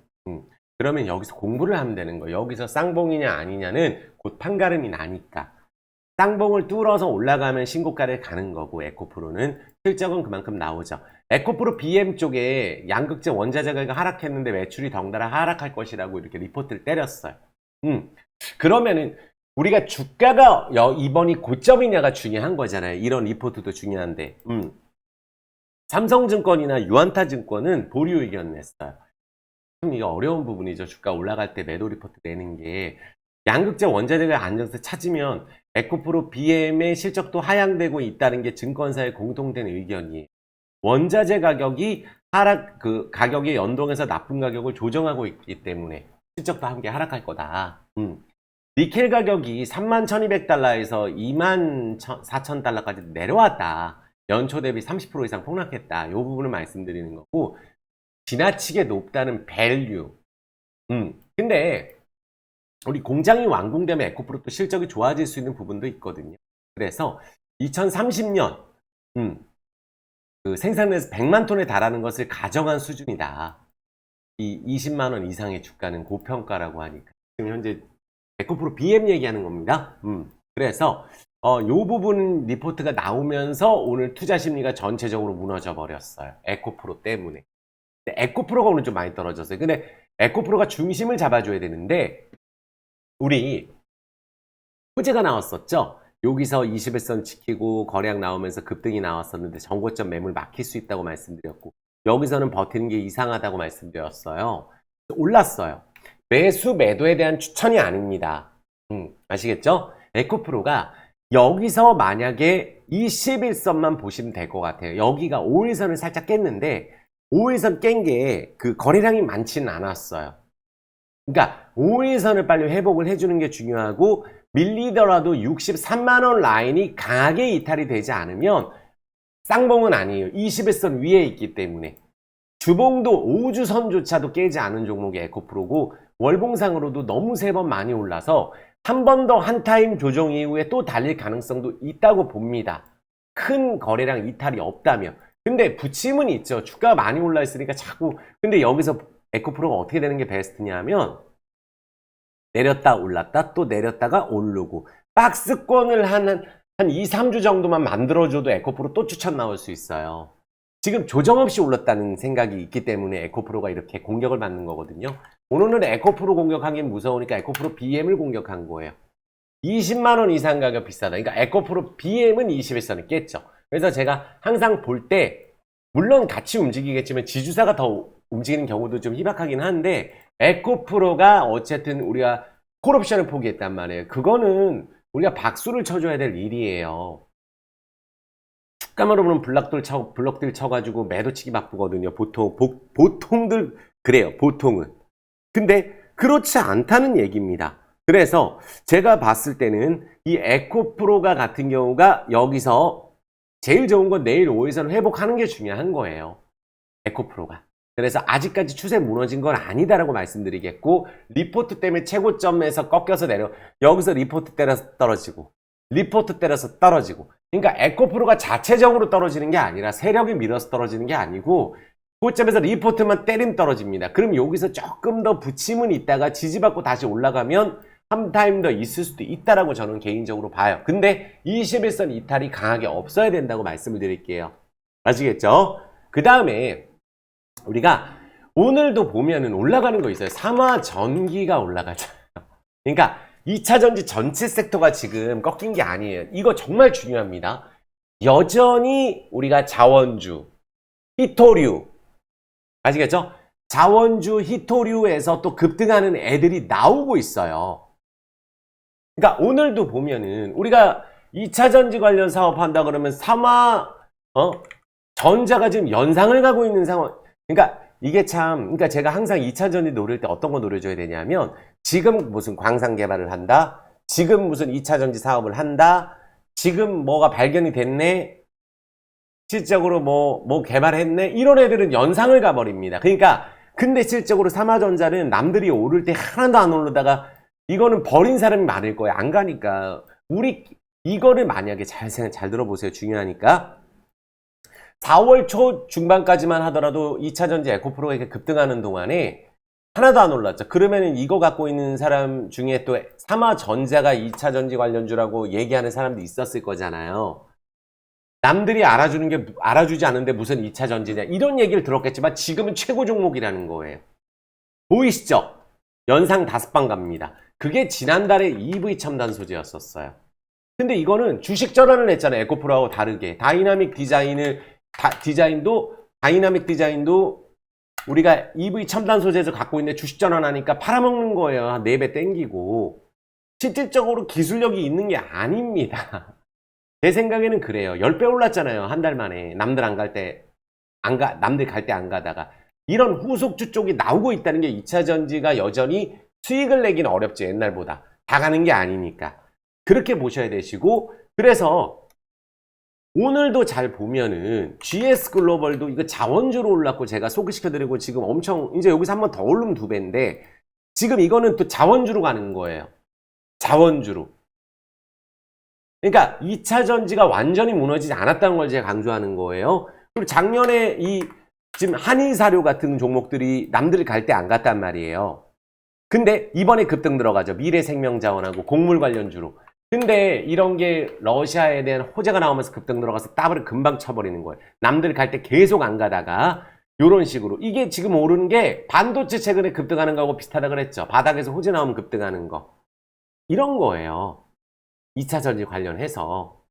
그러면 여기서 공부를 하면 되는 거예요. 여기서 쌍봉이냐 아니냐는 곧 판가름이 나니까. 쌍봉을 뚫어서 올라가면 신고가를 가는 거고, 에코프로는 실적은 그만큼 나오죠. 에코프로 BM 쪽에 양극재 원자재가 하락했는데 매출이 덩달아 하락할 것이라고 이렇게 리포트를 때렸어요. 그러면은 우리가 주가가 이번이 고점이냐가 중요한 거잖아요. 이런 리포트도 중요한데, 삼성증권이나 유안타증권은 보류 의견 냈어요. 이게 어려운 부분이죠. 주가 올라갈 때 매도 리포트 내는 게. 양극재 원자재가 안정세 찾으면 에코프로 BM의 실적도 하향되고 있다는 게 증권사의 공통된 의견이에요. 원자재 가격이 가격에 연동해서 나쁜 가격을 조정하고 있기 때문에 실적도 함께 하락할 거다. 니켈 가격이 31,200달러에서 24,000달러까지 내려왔다. 연초 대비 30% 이상 폭락했다. 이 부분을 말씀드리는 거고, 지나치게 높다는 밸류. 근데 우리 공장이 완공되면 에코프로 또 실적이 좋아질 수 있는 부분도 있거든요. 그래서 2030년 그 생산량에서 100만 톤에 달하는 것을 가정한 수준이다. 이 20만 원 이상의 주가는 고평가라고 하니까 지금 현재 에코프로 BM 얘기하는 겁니다. 그래서 요 부분 리포트가 나오면서 오늘 투자 심리가 전체적으로 무너져 버렸어요. 에코프로 때문에. 에코프로가 오늘 좀 많이 떨어졌어요. 근데 에코프로가 중심을 잡아줘야 되는데 우리 호재가 나왔었죠. 여기서 21선 지키고 거래량 나오면서 급등이 나왔었는데 전고점 매물 막힐 수 있다고 말씀드렸고, 여기서는 버티는 게 이상하다고 말씀드렸어요. 올랐어요. 매수 매도에 대한 추천이 아닙니다. 아시겠죠? 에코프로가 여기서 만약에 21선만 보시면 될 것 같아요. 여기가 5일선을 살짝 깼는데 5일선 깬 게 그 거래량이 많지는 않았어요. 그러니까 5일선을 빨리 회복을 해주는 게 중요하고, 밀리더라도 63만원 라인이 강하게 이탈이 되지 않으면 쌍봉은 아니에요. 21선 위에 있기 때문에. 주봉도 5주선조차도 깨지 않은 종목이 에코프로고, 월봉상으로도 너무 세 번 많이 올라서 한 번 더 한 타임 조정 이후에 또 달릴 가능성도 있다고 봅니다. 큰 거래량 이탈이 없다면. 근데 부침은 있죠. 주가가 많이 올라 있으니까 자꾸. 근데 여기서 에코프로가 어떻게 되는 게 베스트냐면 내렸다 올랐다 또 내렸다가 오르고 박스권을 한 2, 3주 정도만 만들어줘도 에코프로 또 추천 나올 수 있어요. 지금 조정 없이 올랐다는 생각이 있기 때문에 에코프로가 이렇게 공격을 받는 거거든요. 오늘은 에코프로 공격하기엔 무서우니까 에코프로 BM을 공격한 거예요. 20만원 이상 가격 비싸다. 그러니까 에코프로 BM은 20일선을 깼죠. 그래서 제가 항상 볼 때 물론 같이 움직이겠지만 지주사가 더 움직이는 경우도 좀 희박하긴 한데 에코프로가 어쨌든 우리가 콜옵션을 포기했단 말이에요. 그거는 우리가 박수를 쳐줘야 될 일이에요. 주가만 오르면 블럭들 쳐가지고 매도치기 바쁘거든요. 보통들 그래요. 보통은. 근데 그렇지 않다는 얘기입니다. 그래서 제가 봤을 때는 이 에코프로가 같은 경우가 여기서 제일 좋은 건 내일 5일선 회복하는 게 중요한 거예요. 에코프로가. 그래서 아직까지 추세 무너진 건 아니다라고 말씀드리겠고 리포트 때문에 최고점에서 꺾여서 내려 여기서 리포트 때려서 떨어지고 리포트 때려서 떨어지고 그러니까 에코프로가 자체적으로 떨어지는 게 아니라 세력이 밀어서 떨어지는 게 아니고 고점에서 리포트만 때리면 떨어집니다. 그럼 여기서 조금 더 부침은 있다가 지지받고 다시 올라가면 한 타임 더 있을 수도 있다라고 저는 개인적으로 봐요. 근데 21선 이탈이 강하게 없어야 된다고 말씀을 드릴게요. 아시겠죠? 그 다음에 우리가 오늘도 보면은 올라가는 거 있어요. 삼화전기가 올라가잖아요. 그러니까 2차전지 전체 섹터가 지금 꺾인 게 아니에요. 이거 정말 중요합니다. 여전히 우리가 자원주, 히토류, 아시겠죠? 자원주, 히토류에서 또 급등하는 애들이 나오고 있어요. 그러니까 오늘도 보면은 우리가 2차전지 관련 사업한다 그러면 전자가 지금 연상을 가고 있는 상황. 그러니까 이게 참, 그러니까 제가 항상 2차전지 노릴 때 어떤 거 노려줘야 되냐면 지금 무슨 광산 개발을 한다, 지금 무슨 2차전지 사업을 한다, 지금 뭐가 발견이 됐네, 실적으로 뭐 개발했네, 이런 애들은 연상을 가버립니다. 그러니까 근데 실적으로 삼화전자는 남들이 오를 때 하나도 안 오르다가 이거는 버린 사람이 많을 거예요. 안 가니까. 우리 이거를 만약에 잘 들어보세요. 중요하니까. 4월 초 중반까지만 하더라도 2차전지 에코프로가 이렇게 급등하는 동안에 하나도 안 올랐죠. 그러면은 이거 갖고 있는 사람 중에 또 삼화전자가 2차전지 관련주라고 얘기하는 사람도 있었을 거잖아요. 남들이 알아주지 않는데 무슨 2차전지냐 이런 얘기를 들었겠지만 지금은 최고 종목이라는 거예요. 보이시죠? 연상 5방 갑니다. 그게 지난달에 EV 첨단 소재였었어요. 근데 이거는 주식 전환을 했잖아요. 에코프로하고 다르게. 다이나믹 디자인도 우리가 EV 첨단 소재에서 갖고 있는데 주식 전환하니까 팔아먹는 거예요. 한 4배 땡기고. 실질적으로 기술력이 있는 게 아닙니다. 제 생각에는 그래요. 10배 올랐잖아요. 한 달 만에. 남들 갈 때 안 가다가. 이런 후속주 쪽이 나오고 있다는 게 2차전지가 여전히 수익을 내기는 어렵죠. 옛날보다. 다 가는 게 아니니까. 그렇게 보셔야 되시고, 그래서 오늘도 잘 보면은 GS글로벌도 이거 자원주로 올랐고 제가 소개시켜드리고 지금 엄청 이제 여기서 한 번 더 오르면 2배인데 지금 이거는 또 자원주로 가는 거예요. 자원주로. 그러니까 2차전지가 완전히 무너지지 않았다는 걸 제가 강조하는 거예요. 그리고 작년에 지금 한일사료 같은 종목들이 남들 갈 때 안 갔단 말이에요. 근데 이번에 급등 들어가죠. 미래생명자원하고 곡물 관련주로. 근데 이런 게 러시아에 대한 호재가 나오면서 급등 들어가서 따블을 금방 쳐버리는 거예요. 남들 갈 때 계속 안 가다가 이런 식으로. 이게 지금 오르는 게 반도체 최근에 급등하는 거하고 비슷하다 그랬죠. 바닥에서 호재 나오면 급등하는 거. 이런 거예요. 2차전지 관련해서.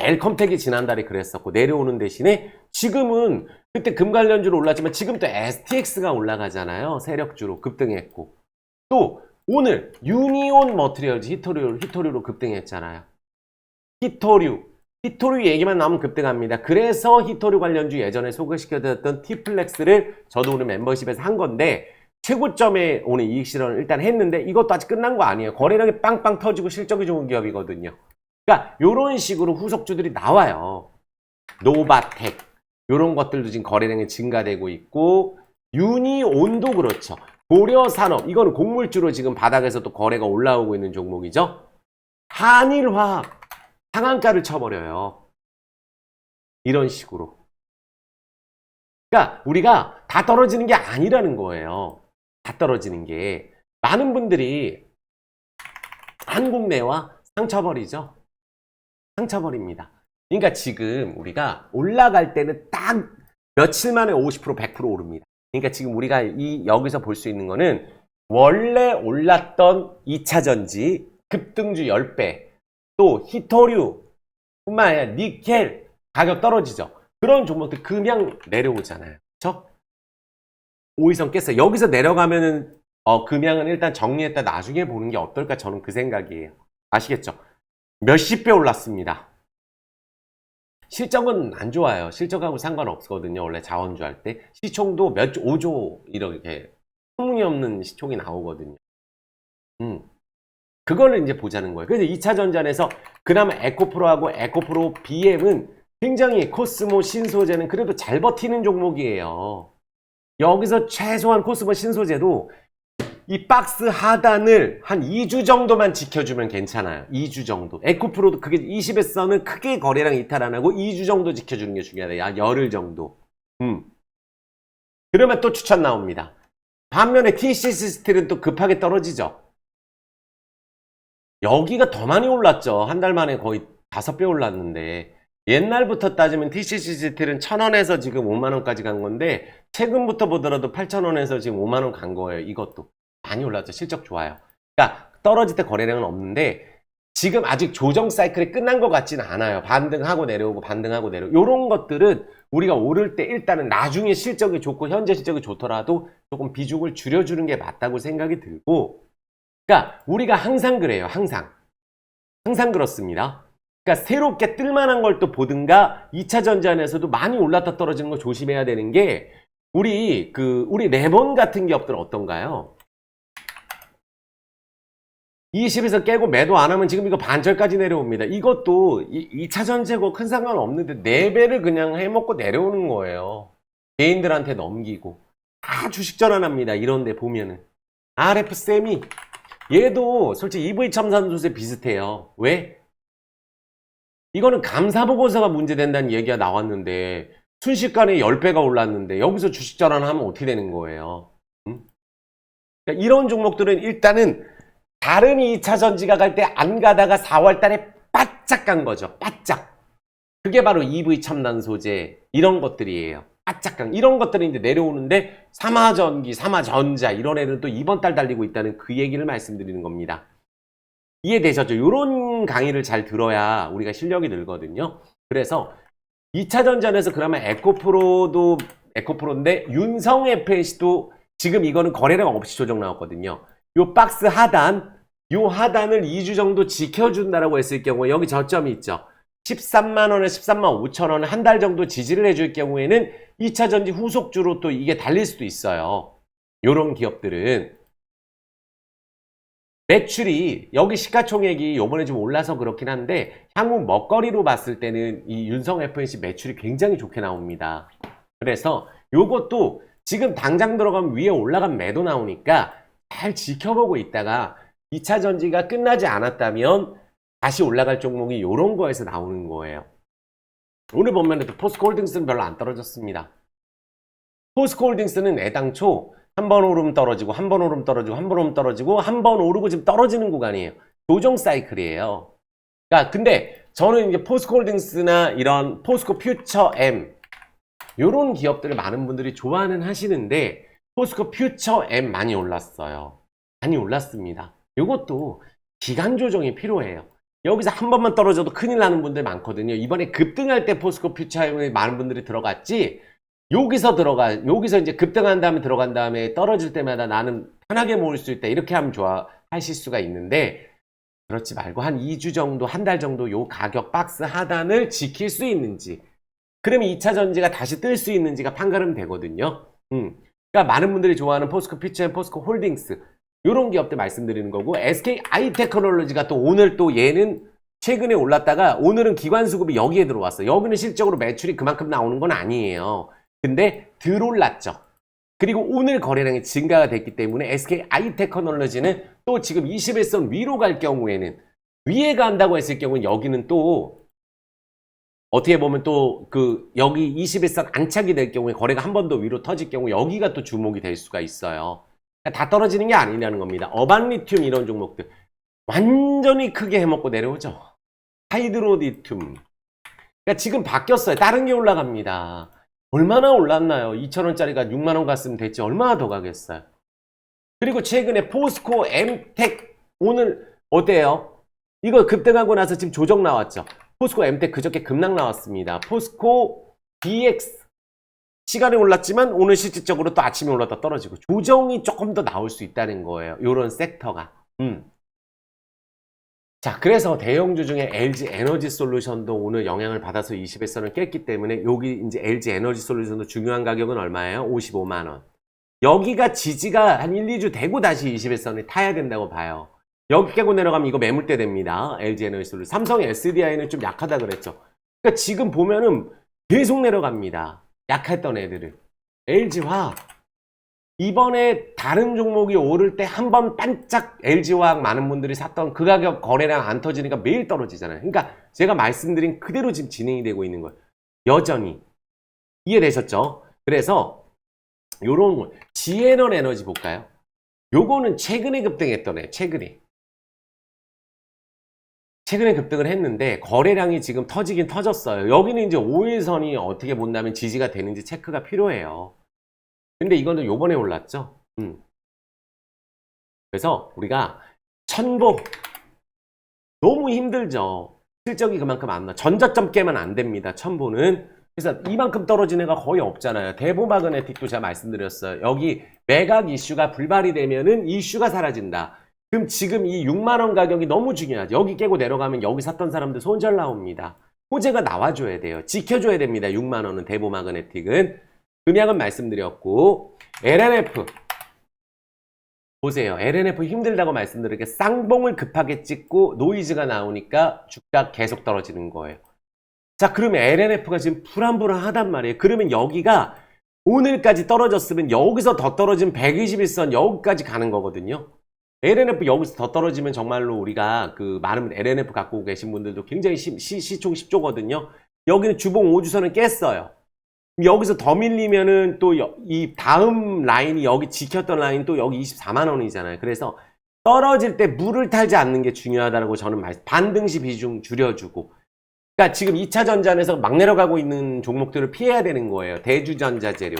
엘컴텍이 지난달에 그랬었고 내려오는 대신에 지금은 그때 금 관련주로 올랐지만 지금 또 STX가 올라가잖아요. 세력주로 급등했고. 또 오늘 유니온 머티리얼즈 히토류로 급등했잖아요. 히토류 얘기만 나오면 급등합니다. 그래서 히토류 관련주 예전에 소개시켜드렸던 티플렉스를 저도 오늘 멤버십에서 한 건데 최고점에 오늘 이익 실현을 일단 했는데 이것도 아직 끝난 거 아니에요. 거래량이 빵빵 터지고 실적이 좋은 기업이거든요. 그러니까 이런 식으로 후속주들이 나와요. 노바텍 이런 것들도 지금 거래량이 증가되고 있고 유니온도 그렇죠. 고려산업, 이거는 곡물주로 지금 바닥에서 또 거래가 올라오고 있는 종목이죠. 한일화학, 상한가를 쳐버려요. 이런 식으로. 그러니까 우리가 다 떨어지는 게 아니라는 거예요. 다 떨어지는 게. 많은 분들이 한국내와 상처버리죠. 상처버립니다. 그러니까 지금 우리가 올라갈 때는 딱 며칠 만에 50%, 100% 오릅니다. 그러니까 지금 우리가 여기서 볼 수 있는 거는 원래 올랐던 2차전지 급등주 10배, 또 히토류 뿐만 아니라 니켈 가격 떨어지죠. 그런 종목들 그냥 내려오잖아요. 그렇죠? 5일선 깼어요. 여기서 내려가면은 금양은 일단 정리했다 나중에 보는 게 어떨까, 저는 그 생각이에요. 아시겠죠? 몇십 배 올랐습니다. 실적은 안 좋아요. 실적하고 상관없거든요. 원래 자원주 할 때. 시총도 5조 이렇게 소문이 시총이 나오거든요. 그거를 이제 보자는 거예요. 그래서 2차 전지에서 그나마 에코프로하고 에코프로 BM은 굉장히 코스모 신소재는 그래도 잘 버티는 종목이에요. 여기서 최소한 코스모 신소재도 이 박스 하단을 한 2주 정도만 지켜주면 괜찮아요. 2주 정도. 에코프로도 그게 20에서는 크게 거래량 이탈 안 하고 2주 정도 지켜주는 게 중요하다. 한 열흘 정도. 그러면 또 추천 나옵니다. 반면에 TCC 스틸은 또 급하게 떨어지죠. 여기가 더 많이 올랐죠. 한 달 만에 거의 5배 올랐는데, 옛날부터 따지면 TCC 스틸은 1,000원에서 지금 5만원까지 간 건데, 최근부터 보더라도 8,000원에서 지금 5만원 간 거예요. 이것도 많이 올랐죠. 실적 좋아요. 그러니까 떨어질 때 거래량은 없는데 지금 아직 조정 사이클이 끝난 것 같지는 않아요. 반등하고 내려오고 반등하고 내려오고, 이런 것들은 우리가 오를 때 일단은 나중에 실적이 좋고 현재 실적이 좋더라도 조금 비중을 줄여주는 게 맞다고 생각이 들고, 그러니까 우리가 항상 그래요. 항상 그렇습니다. 그러니까 새롭게 뜰만한 걸 또 보든가, 2차 전지안에서도 많이 올랐다 떨어지는 거 조심해야 되는 게, 우리 레몬 같은 기업들은 어떤가요? 20에서 깨고 매도 안 하면 지금 이거 반절까지 내려옵니다. 이것도 2차 전지고 큰 상관 없는데 4배를 그냥 해먹고 내려오는 거예요. 개인들한테 넘기고. 다 주식 전환합니다. 이런 데 보면은. RF세미. 얘도 솔직히 EV 첨단 소재 비슷해요. 왜? 이거는 감사보고서가 문제된다는 얘기가 나왔는데 순식간에 10배가 올랐는데 여기서 주식 전환하면 어떻게 되는 거예요? 그러니까 이런 종목들은 일단은 다른 2차 전지가 갈 때 안 가다가 4월 달에 바짝 간 거죠. 바짝. 그게 바로 EV 첨단 소재 이런 것들이에요. 바짝 간. 이런 것들이 이제 내려오는데 삼화전기, 삼화전자 이런 애는 또 이번 달 달리고 있다는 그 얘기를 말씀드리는 겁니다. 이해되셨죠? 이런 강의를 잘 들어야 우리가 실력이 늘거든요. 그래서 2차 전지안에서 그나마 에코프로인데 윤성 FNC도 지금 이거는 거래량 없이 조정 나왔거든요. 요 박스 하단, 요 하단을 2주 정도 지켜준다라고 했을 경우에 여기 저점이 있죠. 13만원에 13만 5천원을 한 달 정도 지지를 해줄 경우에는 2차 전지 후속주로 또 이게 달릴 수도 있어요. 요런 기업들은 매출이, 여기 시가총액이 요번에 좀 올라서 그렇긴 한데 향후 먹거리로 봤을 때는 이 윤성 FNC 매출이 굉장히 좋게 나옵니다. 그래서 요것도 지금 당장 들어가면 위에 올라간 매도 나오니까 잘 지켜보고 있다가 2차 전지가 끝나지 않았다면 다시 올라갈 종목이 요런 거에서 나오는 거예요. 오늘 보면 또 포스코홀딩스는 별로 안 떨어졌습니다. 포스코홀딩스는 애당초 한 번 오르면 떨어지고 한 번 오르면 떨어지고 한 번 오르면 떨어지고 한 번 오르고 지금 떨어지는 구간이에요. 조정 사이클이에요. 그러니까 근데 저는 이제 포스코홀딩스나 이런 포스코 퓨처엠 요런 기업들을 많은 분들이 좋아는 하시는데 포스코 퓨처엠 많이 올랐어요. 많이 올랐습니다. 요것도 기간 조정이 필요해요. 여기서 한 번만 떨어져도 큰일 나는 분들 많거든요. 이번에 급등할 때 포스코 퓨처엠에 많은 분들이 들어갔지, 여기서 이제 급등한 다음에 들어간 다음에 떨어질 때마다 나는 편하게 모을 수 있다 이렇게 하면 좋아하실 수가 있는데, 그렇지 말고 한 2주 정도, 한 달 정도 요 가격 박스 하단을 지킬 수 있는지, 그러면 2차 전지가 다시 뜰 수 있는지가 판가름 되거든요. 그러니까 많은 분들이 좋아하는 포스코 퓨처엠, 포스코 홀딩스 요런 기업들 말씀드리는 거고, SK 아이테크놀로지가 또 오늘 또 얘는 최근에 올랐다가 오늘은 기관 수급이 여기에 들어왔어요. 여기는 실적으로 매출이 그만큼 나오는 건 아니에요. 근데 덜 올랐죠. 그리고 오늘 거래량이 증가가 됐기 때문에 SK 하이테크놀로지는 또 지금 21선 위로 갈 경우에는 위에 간다고 했을 경우는 여기는 또 어떻게 보면 또 여기 21선 안착이 될 경우에 거래가 한 번 더 위로 터질 경우 여기가 또 주목이 될 수가 있어요. 다 떨어지는 게 아니라는 겁니다. 어반리튬 이런 종목들 완전히 크게 해먹고 내려오죠. 하이드로리튬. 그러니까 지금 바뀌었어요. 다른 게 올라갑니다. 얼마나 올랐나요? 2,000원짜리가 6만원 갔으면 됐지. 얼마나 더 가겠어요? 그리고 최근에 포스코 엠텍 오늘 어때요? 이거 급등하고 나서 지금 조정 나왔죠. 포스코 엠텍 그저께 급락 나왔습니다. 포스코 DX 시간이 올랐지만 오늘 실질적으로 또 아침에 올랐다 떨어지고 조정이 조금 더 나올 수 있다는 거예요. 요런 섹터가. 자, 그래서 대형주 중에 LG 에너지 솔루션도 오늘 영향을 받아서 20일선을 깼기 때문에 여기 이제 LG 에너지 솔루션도 중요한 가격은 얼마예요? 55만원. 여기가 지지가 한 1, 2주 되고 다시 21선을 타야 된다고 봐요. 여기 깨고 내려가면 이거 매물대 됩니다. LG 에너지 솔루션. 삼성 SDI는 좀 약하다 그랬죠. 그러니까 지금 보면은 계속 내려갑니다. 약했던 애들을. LG화학. 이번에 다른 종목이 오를 때 한 번 반짝 LG화학 많은 분들이 샀던 그 가격 거래량 안 터지니까 매일 떨어지잖아요. 그러니까 제가 말씀드린 그대로 지금 진행이 되고 있는 거예요. 여전히. 이해되셨죠? 그래서 요런 지에넌 에너지 볼까요? 요거는 최근에 급등했던 애. 최근에 급등을 했는데 거래량이 지금 터지긴 터졌어요. 여기는 이제 5일선이 어떻게 본다면 지지가 되는지 체크가 필요해요. 근데 이거는 요번에 올랐죠. 그래서 우리가 천보 너무 힘들죠. 실적이 그만큼 안 나. 전저점 깨면 안 됩니다. 천보는. 그래서 이만큼 떨어진 애가 거의 없잖아요. 대보마그네틱도 제가 말씀드렸어요. 여기 매각 이슈가 불발이 되면은 이슈가 사라진다. 그럼 지금 이 6만원 가격이 너무 중요하죠. 여기 깨고 내려가면 여기 샀던 사람들 손절 나옵니다. 호재가 나와줘야 돼요. 지켜줘야 됩니다. 6만원은 대보마그네틱은. 금약은 말씀드렸고 LNF 보세요. LNF 힘들다고 말씀드렸게 쌍봉을 급하게 찍고 노이즈가 나오니까 주가 계속 떨어지는 거예요. 자, 그러면 LNF가 지금 불안불안하단 말이에요. 그러면 여기가 오늘까지 떨어졌으면 여기서 더 떨어지면 121선 여기까지 가는 거거든요. LNF 여기서 더 떨어지면 정말로 우리가 많은 LNF 갖고 계신 분들도 굉장히 시총 10조거든요. 여기는 주봉 5주선은 깼어요. 여기서 더 밀리면은 또 이 다음 라인이 여기 지켰던 라인 또 여기 24만원이잖아요. 그래서 떨어질 때 물을 탈지 않는 게 중요하다고 저는 반등시 비중 줄여주고. 그러니까 지금 2차 전지안에서 막 내려가고 있는 종목들을 피해야 되는 거예요. 대주전자 재료.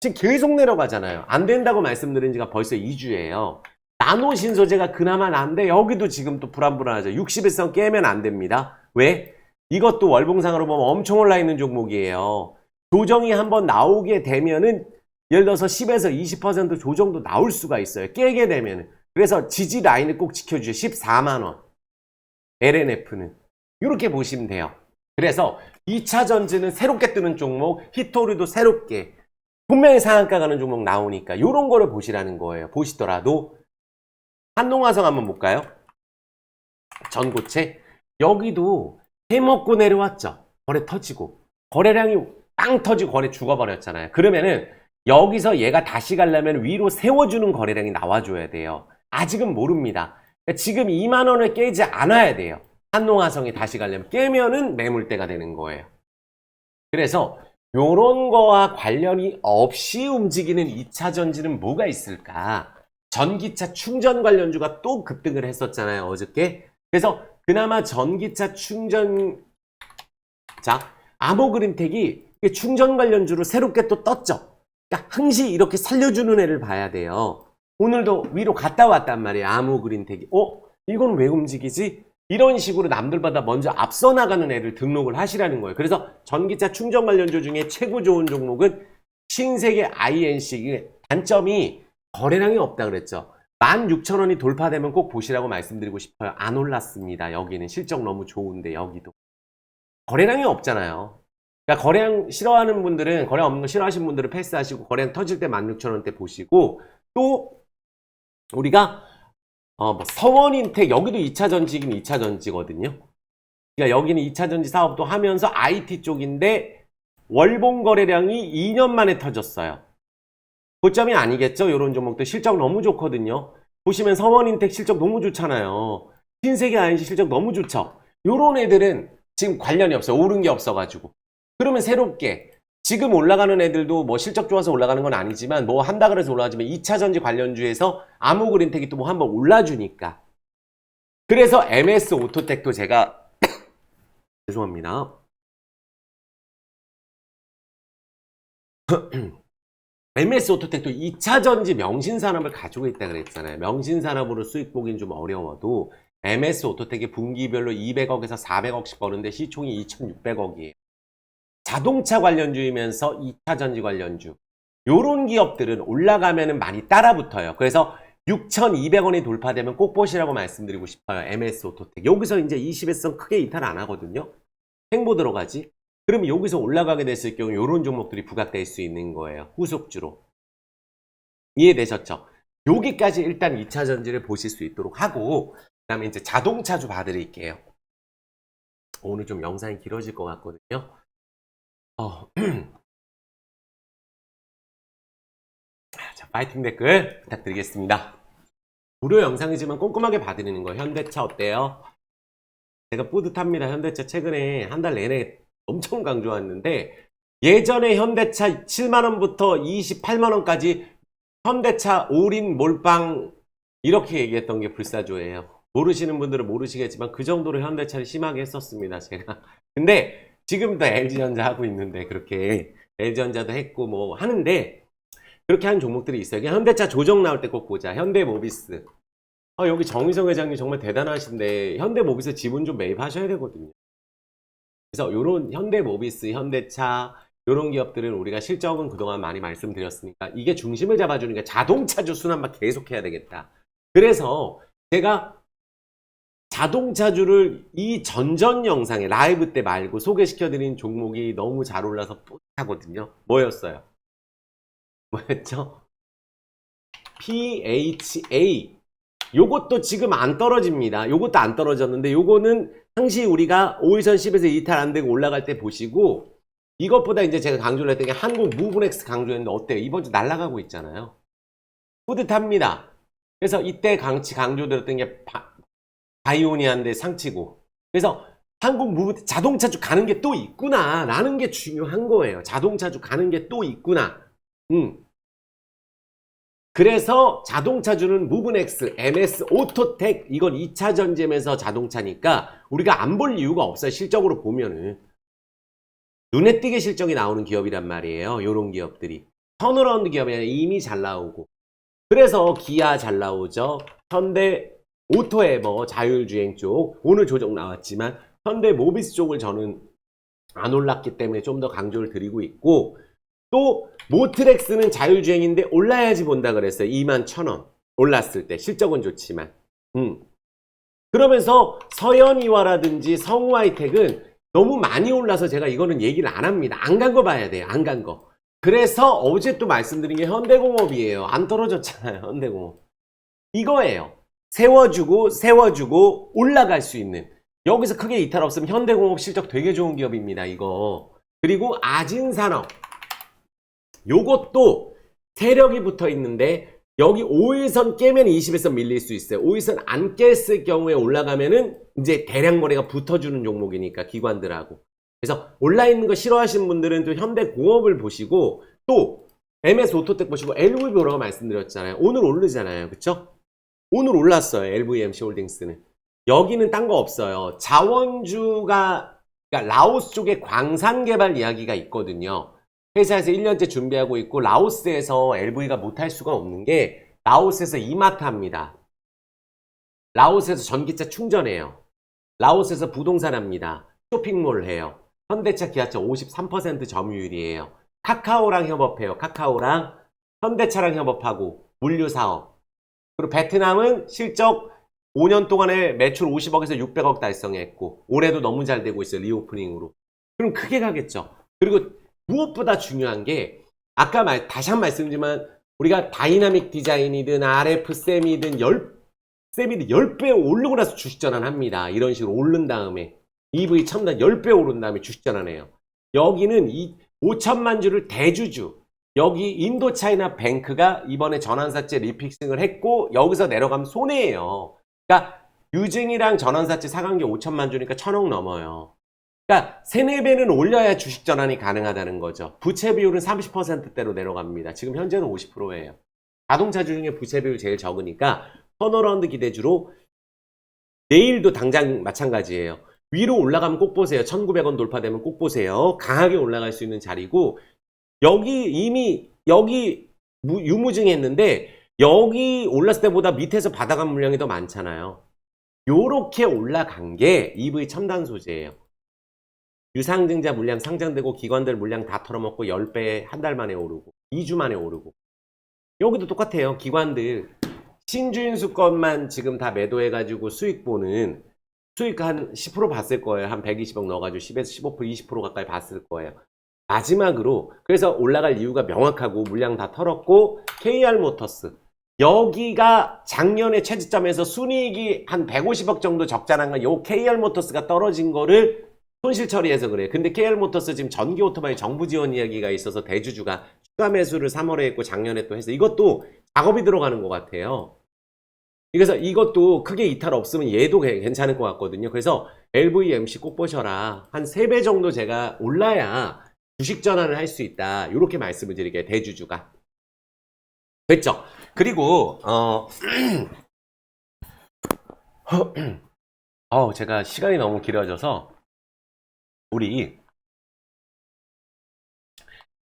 지금 계속 내려가잖아요. 안 된다고 말씀드린 지가 벌써 2주예요. 나노 신소재가 그나마 난데 여기도 지금 또 불안불안하죠. 61선 깨면 안 됩니다. 왜? 이것도 월봉상으로 보면 엄청 올라 있는 종목이에요. 조정이 한번 나오게 되면은 예를 들어서 10에서 20% 조정도 나올 수가 있어요. 깨게 되면은. 그래서 지지 라인을 꼭 지켜주세요. 14만원. LNF는. 이렇게 보시면 돼요. 그래서 2차 전지는 새롭게 뜨는 종목, 히토리도 새롭게 분명히 상한가 가는 종목 나오니까 이런 거를 보시라는 거예요. 보시더라도 한동화성 한번 볼까요? 전고체. 여기도 해먹고 내려왔죠. 거래 터지고. 거래량이 빵 터지고 거래 죽어버렸잖아요. 그러면은 여기서 얘가 다시 가려면 위로 세워주는 거래량이 나와줘야 돼요. 아직은 모릅니다. 지금 2만원을 깨지 않아야 돼요. 한동화성이 다시 가려면 깨면은 매물대가 되는 거예요. 그래서 요런 거와 관련이 없이 움직이는 2차 전지는 뭐가 있을까? 전기차 충전 관련주가 또 급등을 했었잖아요. 어저께. 그래서 그나마 전기차 충전 아모그린텍이 충전 관련주로 새롭게 또 떴죠. 그러니까 항시 이렇게 살려주는 애를 봐야 돼요. 오늘도 위로 갔다 왔단 말이에요. 아모그린텍이. 이건 왜 움직이지? 이런 식으로 남들보다 먼저 앞서 나가는 애를 등록을 하시라는 거예요. 그래서 전기차 충전 관련주 중에 최고 좋은 종목은 신세계 INC. 단점이 거래량이 없다 그랬죠. 16,000원이 돌파되면 꼭 보시라고 말씀드리고 싶어요. 안 올랐습니다. 여기는 실적 너무 좋은데 여기도. 거래량이 없잖아요. 그러니까 거래량 싫어하는 분들은, 거래량 없는 거 싫어하시는 분들은 패스하시고 거래량 터질 때 16,000원대 보시고, 또 우리가 서원인텍 여기도 2차 전지긴 2차 전지거든요. 그러니까 여기는 2차 전지 사업도 하면서 IT 쪽인데 월봉 거래량이 2년 만에 터졌어요. 고점이 아니겠죠? 이런 종목들 실적 너무 좋거든요. 보시면 성원인텍 실적 너무 좋잖아요. 신세계 INC 실적 너무 좋죠. 요런 애들은 지금 관련이 없어요. 오른 게 없어가지고. 그러면 새롭게 지금 올라가는 애들도 뭐 실적 좋아서 올라가는 건 아니지만 뭐 한다 그래서 올라가지만 2차전지 관련주에서 아모그린텍이 또 뭐 한번 올라주니까. 그래서 MS 오토텍도 제가 죄송합니다. MS 오토텍도 2차전지 명신산업을 가지고 있다 그랬잖아요. 명신산업으로 수익 보긴 좀 어려워도 MS 오토텍이 분기별로 200억에서 400억씩 버는데 시총이 2,600억이에요. 자동차 관련주이면서 2차전지 관련주. 요런 기업들은 올라가면은 많이 따라붙어요. 그래서 6,200원이 돌파되면 꼭 보시라고 말씀드리고 싶어요. MS 오토텍. 여기서 이제 20일선 크게 이탈 안 하거든요. 행보 들어가지. 그러면 여기서 올라가게 됐을 경우 이런 종목들이 부각될 수 있는 거예요. 후속주로. 이해되셨죠? 여기까지 일단 2차 전지를 보실 수 있도록 하고 그 다음에 이제 자동차주 봐드릴게요. 오늘 좀 영상이 길어질 것 같거든요. 자, 파이팅 댓글 부탁드리겠습니다. 무료 영상이지만 꼼꼼하게 봐드리는 거예요. 현대차 어때요? 제가 뿌듯합니다. 현대차 최근에 한 달 내내 엄청 강조했는데 예전에 현대차 7만원부터 28만원까지 현대차 올인 몰빵 이렇게 얘기했던 게 불사조예요. 모르시는 분들은 모르시겠지만 그 정도로 현대차를 심하게 했었습니다. 제가. 근데 지금도 LG전자 하고 있는데 그렇게 LG전자도 했고 뭐 하는데 그렇게 하는 종목들이 있어요. 현대차 조정 나올 때 꼭 보자. 현대모비스. 여기 정의성 회장님 정말 대단하신데 현대모비스 지분 좀 매입하셔야 되거든요. 그래서 요런 현대모비스, 현대차 요런 기업들은 우리가 실적은 그동안 많이 말씀드렸으니까 이게 중심을 잡아주니까 자동차주 순환만 계속해야 되겠다. 그래서 제가 자동차주를 이 전전 영상에 라이브 때 말고 소개시켜드린 종목이 너무 잘 올라서 뿌듯하거든요. 뭐였어요? 뭐였죠? PHA. 요것도 지금 안 떨어집니다. 요것도 안 떨어졌는데 요거는 항시 우리가 5일선 10에서 이탈 안 되고 올라갈 때 보시고 이것보다 이제 제가 강조를 했던 게 한국 무브넥스 강조했는데 어때요? 이번 주 날아가고 있잖아요. 뿌듯합니다. 그래서 이때 강조드렸던 게 바이오니아인데 상치고. 그래서 한국 무브 자동차주 가는 게 또 있구나 라는 게 중요한 거예요. 자동차주 가는 게 또 있구나. 그래서 자동차주는 무브넥스, MS 오토텍 이건 2차 전지면서 자동차니까 우리가 안 볼 이유가 없어요. 실적으로 보면은 눈에 띄게 실적이 나오는 기업이란 말이에요. 요런 기업들이 턴어라운드 기업이 아니라 이미 잘 나오고. 그래서 기아 잘 나오죠. 현대 오토에버 자율주행 쪽 오늘 조정 나왔지만 현대 모비스 쪽을 저는 안 올랐기 때문에 좀 더 강조를 드리고 있고, 또 모트렉스는 자율주행인데 올라야지 본다 그랬어요. 21,000원 올랐을 때 실적은 좋지만 그러면서 서현이와라든지 성우하이텍은 너무 많이 올라서 제가 이거는 얘기를 안 합니다. 안 간 거 봐야 돼요. 안 간 거. 그래서 어제 또 말씀드린 게 현대공업이에요. 안 떨어졌잖아요. 현대공업 이거예요. 세워주고 올라갈 수 있는. 여기서 크게 이탈 없으면 현대공업 실적 되게 좋은 기업입니다. 이거. 그리고 아진산업 요것도 세력이 붙어 있는데 여기 5일선 깨면 20일선 밀릴 수 있어요. 5일선 안 깼을 경우에 올라가면은 이제 대량 거래가 붙어주는 종목이니까 기관들하고. 그래서 올라있는 거 싫어하시는 분들은 또 현대공업을 보시고 또 MS 오토텍 보시고 LV 보라고 말씀드렸잖아요. 오늘 오르잖아요. 그쵸? 오늘 올랐어요. LVMC 홀딩스는. 여기는 딴 거 없어요. 자원주가 그러니까 라오스 쪽에 광산 개발 이야기가 있거든요. 회사에서 1년째 준비하고 있고 라오스에서 LV가 못할 수가 없는 게 라오스에서 이마트 합니다. 라오스에서 전기차 충전해요. 라오스에서 부동산 합니다. 쇼핑몰 해요. 현대차, 기아차 53% 점유율이에요. 카카오랑 협업해요. 카카오랑 현대차랑 협업하고 물류사업. 그리고 베트남은 실적 5년 동안에 매출 50억에서 600억 달성했고 올해도 너무 잘 되고 있어요. 리오프닝으로. 그럼 크게 가겠죠. 그리고 무엇보다 중요한 게 아까 다시 한 번 말씀드리지만 우리가 다이나믹 디자인이든 RF 셈이든 10배 오르고 나서 주식 전환합니다. 이런 식으로 오른 다음에 EV 첨단 10배 오른 다음에 주식 전환해요. 여기는 이 5천만 주를 대주주 여기 인도차이나 뱅크가 이번에 전환사채 리픽싱을 했고 여기서 내려가면 손해예요. 그러니까 유증이랑 전환사채 상한게 5천만 주니까 1,000억 넘어요. 그러니까 3, 4배는 올려야 주식 전환이 가능하다는 거죠. 부채 비율은 30%대로 내려갑니다. 지금 현재는 50%예요. 자동차주 중에 부채 비율 제일 적으니까 턴어라운드 기대주로 내일도 당장 마찬가지예요. 위로 올라가면 꼭 보세요. 1,900원 돌파되면 꼭 보세요. 강하게 올라갈 수 있는 자리고 여기 이미 여기 유무증했는데 여기 올랐을 때보다 밑에서 받아간 물량이 더 많잖아요. 요렇게 올라간 게 EV 첨단 소재예요. 유상증자 물량 상장되고 기관들 물량 다 털어먹고 10배 한 달 만에 오르고 2주 만에 오르고 여기도 똑같아요. 기관들 신주인수 것만 지금 다 매도해가지고 수익 보는 수익 한 10% 봤을 거예요. 한 120억 넣어가지고 10에서 15%, 20% 가까이 봤을 거예요. 마지막으로 그래서 올라갈 이유가 명확하고 물량 다 털었고 KR모터스 여기가 작년에 최저점에서 순이익이 한 150억 정도 적자난 건 요 KR모터스가 떨어진 거를 손실 처리해서 그래요. 근데 KR모터스 지금 전기 오토바이 정부 지원 이야기가 있어서 대주주가 추가 매수를 3월에 했고 작년에 또 해서 이것도 작업이 들어가는 것 같아요. 그래서 이것도 크게 이탈 없으면 얘도 괜찮을 것 같거든요. 그래서 LVMC 꼭 보셔라. 한 3배 정도 제가 올라야 주식 전환을 할 수 있다. 이렇게 말씀을 드릴게요. 대주주가. 됐죠? 그리고 제가 시간이 너무 길어져서 우리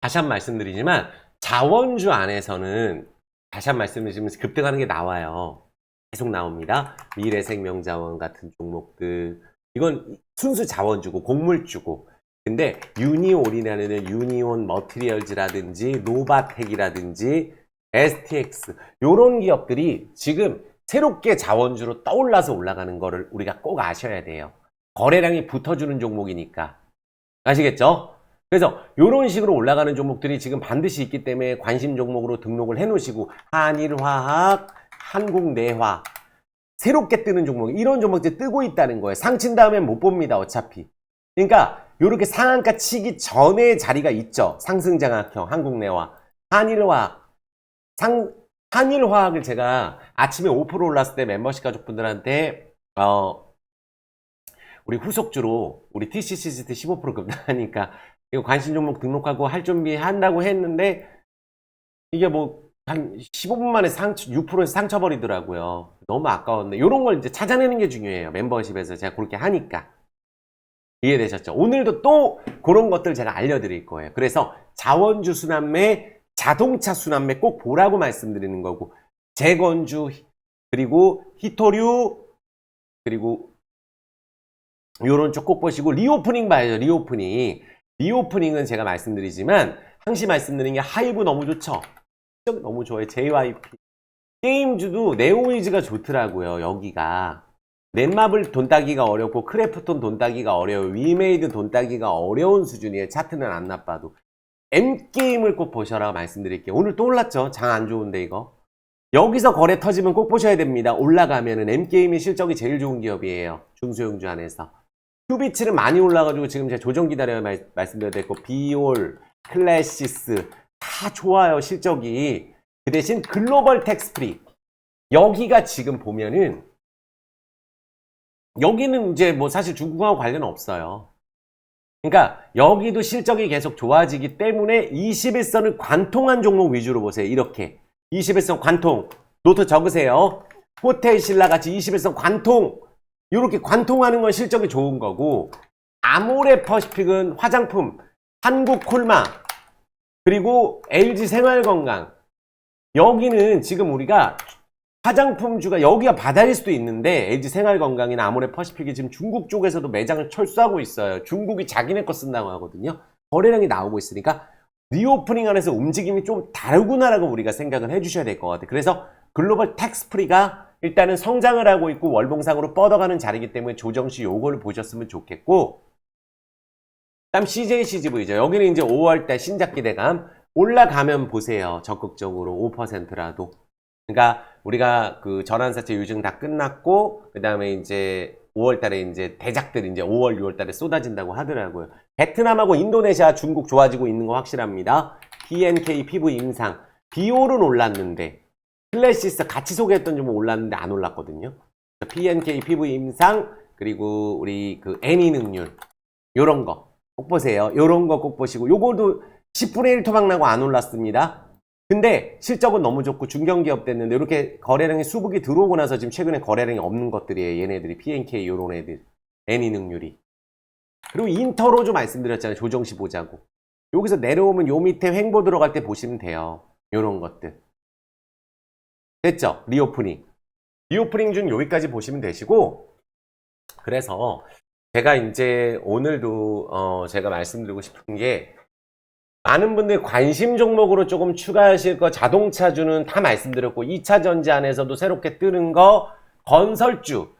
다시 한 번 말씀드리지만 자원주 안에서는 다시 한 번 말씀드리면 급등하는 게 나와요. 계속 나옵니다. 미래생명자원 같은 종목들 이건 순수 자원주고 곡물주고 근데 유니온이라는 유니온 머티리얼즈라든지 노바텍이라든지 STX 요런 기업들이 지금 새롭게 자원주로 떠올라서 올라가는 거를 우리가 꼭 아셔야 돼요. 거래량이 붙어주는 종목이니까 아시겠죠? 그래서 이런 식으로 올라가는 종목들이 지금 반드시 있기 때문에 관심 종목으로 등록을 해놓으시고 한일화학, 한국내화 새롭게 뜨는 종목 이런 종목들이 뜨고 있다는 거예요. 상친 다음엔 못 봅니다. 어차피. 그러니까 이렇게 상한가 치기 전에 자리가 있죠. 상승장악형, 한국내화, 한일화학. 한일화학을 제가 아침에 5% 올랐을 때 멤버십 가족분들한테 우리 후속주로 우리 TCCCT 15% 급등하니까 이거 관심 종목 등록하고 할 준비 한다고 했는데 이게 뭐 한 15분 만에 6%에서 상처 버리더라고요. 너무 아까웠는데 이런 걸 이제 찾아내는 게 중요해요. 멤버십에서 제가 그렇게 하니까. 이해되셨죠? 오늘도 또 그런 것들 제가 알려드릴 거예요. 그래서 자원주 순환매, 자동차 순환매 꼭 보라고 말씀드리는 거고 재건주 그리고 히토류 그리고 요런 쪽 꼭 보시고 리오프닝 봐야죠. 리오프닝은 제가 말씀드리지만 항시 말씀드리는 게 하이브 너무 좋죠. 너무 좋아요. JYP 게임주도 네오이즈가 좋더라고요. 여기가 넷마블 돈 따기가 어렵고 크래프톤 돈 따기가 어려워요. 위메이드 돈 따기가 어려운 수준이에요. 차트는 안 나빠도 M게임을 꼭 보셔라 말씀드릴게요. 오늘 또 올랐죠. 장 안 좋은데 이거 여기서 거래 터지면 꼭 보셔야 됩니다. 올라가면은 M게임이 실적이 제일 좋은 기업이에요. 중소형주 안에서 큐비츠는 많이 올라가지고 지금 제가 조정 기다려야 말씀드려야 되고 비올, 클래시스 다 좋아요. 실적이. 그 대신 글로벌 텍스프리 여기가 지금 보면은 여기는 이제 뭐 사실 중국하고 관련 없어요. 그러니까 여기도 실적이 계속 좋아지기 때문에 21선을 관통한 종목 위주로 보세요. 이렇게 21선 관통 노트 적으세요. 호텔신라 같이 21선 관통 이렇게 관통하는 건 실적이 좋은 거고 아모레 퍼시픽은 화장품, 한국콜마 그리고 LG생활건강 여기는 지금 우리가 화장품주가 여기가 바닥일 수도 있는데 LG생활건강이나 아모레 퍼시픽이 지금 중국 쪽에서도 매장을 철수하고 있어요. 중국이 자기네 거 쓴다고 하거든요. 거래량이 나오고 있으니까 리오프닝 안에서 움직임이 좀 다르구나라고 우리가 생각을 해주셔야 될 것 같아요. 그래서 글로벌 텍스프리가 일단은 성장을 하고 있고 월봉상으로 뻗어가는 자리이기 때문에 조정시 요거를 보셨으면 좋겠고 다음 CJCGV죠. 여기는 이제 5월달 신작 기대감 올라가면 보세요. 적극적으로 5%라도. 그러니까 우리가 그 전환사채 유증 다 끝났고 그 다음에 이제 5월 달에 이제 대작들이 이제 5월, 6월 달에 쏟아진다고 하더라고요. 베트남하고 인도네시아, 중국 좋아지고 있는 거 확실합니다. BNK 피부 임상. 비올은 올랐는데, 클래시스 같이 소개했던 종목 올랐는데 안 올랐거든요. BNK 피부 임상, 그리고 우리 그 애니능률. 요런 거 꼭 보세요. 요런 거 꼭 보시고, 요거도 10분의 1 토막 나고 안 올랐습니다. 근데 실적은 너무 좋고 중견기업 됐는데 이렇게 거래량이 수북이 들어오고 나서 지금 최근에 거래량이 없는 것들이에요. 얘네들이 BNK 요런 애들. 애니능률이. 그리고 인터로즈 말씀드렸잖아요. 조정시 보자고. 여기서 내려오면 요 밑에 횡보 들어갈 때 보시면 돼요. 요런 것들. 됐죠? 리오프닝. 리오프닝 중 여기까지 보시면 되시고, 그래서 제가 이제 오늘도 제가 말씀드리고 싶은 게, 많은 분들이 관심 종목으로 조금 추가하실 거, 자동차주는 다 말씀드렸고 2차 전지 안에서도 새롭게 뜨는 거 건설주도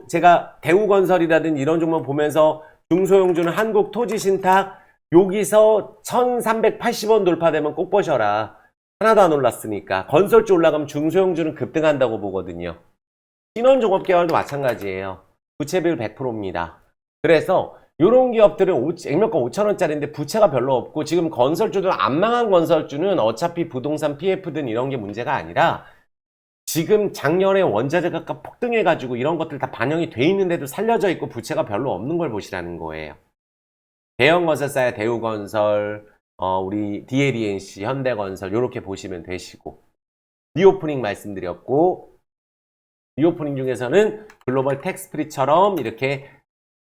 제가 대우건설이라든지 이런 종목 보면서 중소형주는 한국토지신탁 여기서 1380원 돌파되면 꼭 보셔라. 하나도 안 올랐으니까. 건설주 올라가면 중소형주는 급등한다고 보거든요. 신원종합개발도 마찬가지예요. 부채비율 100%입니다. 그래서 이런 기업들은 액면가 5,000원짜리인데 부채가 별로 없고, 지금 건설주도 안 망한 건설주는 어차피 부동산 PF든 이런 게 문제가 아니라, 지금 작년에 원자재 값 폭등해가지고 이런 것들 다 반영이 돼 있는데도 살려져 있고 부채가 별로 없는 걸 보시라는 거예요. 대형건설사야 대우건설, 우리 DLENC, 현대건설 이렇게 보시면 되시고, 리오프닝 말씀드렸고, 리오프닝 중에서는 글로벌 텍스프리처럼 이렇게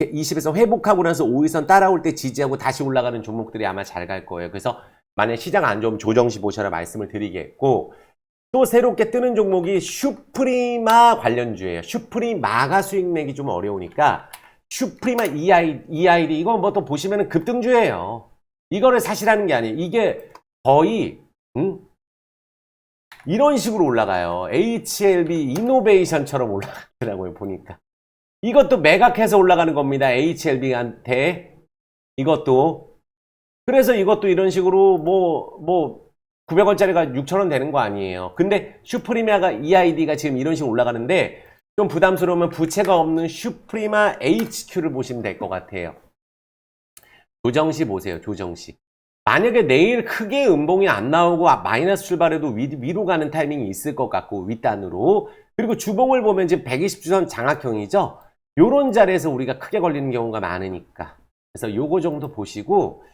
20에서 회복하고 나서 5일선 따라올 때 지지하고 다시 올라가는 종목들이 아마 잘 갈 거예요. 그래서 만약 시장 안 좋으면 조정시 보셔라 말씀을 드리겠고, 또 새롭게 뜨는 종목이 슈프리마 관련주예요. 슈프리마가 수익 내기 좀 어려우니까 슈프리마 EID 이거 뭐 또 보시면은 급등주예요. 이거를 사시라는 게 아니에요. 이게 거의 이런 식으로 올라가요. HLB 이노베이션처럼 올라가더라고요, 보니까. 이것도 매각해서 올라가는 겁니다. HLB한테. 이것도. 그래서 이것도 이런 식으로 900원짜리가 6,000원 되는 거 아니에요. 근데 슈프리마가 EID가 지금 이런 식으로 올라가는데 좀 부담스러우면 부채가 없는 슈프리마 HQ를 보시면 될 것 같아요. 조정시 보세요. 조정시. 만약에 내일 크게 음봉이 안 나오고 마이너스 출발해도 위로 가는 타이밍이 있을 것 같고, 윗단으로. 그리고 주봉을 보면 지금 120주선 장악형이죠. 요런 자리에서 우리가 크게 걸리는 경우가 많으니까. 그래서 요거 정도 보시고,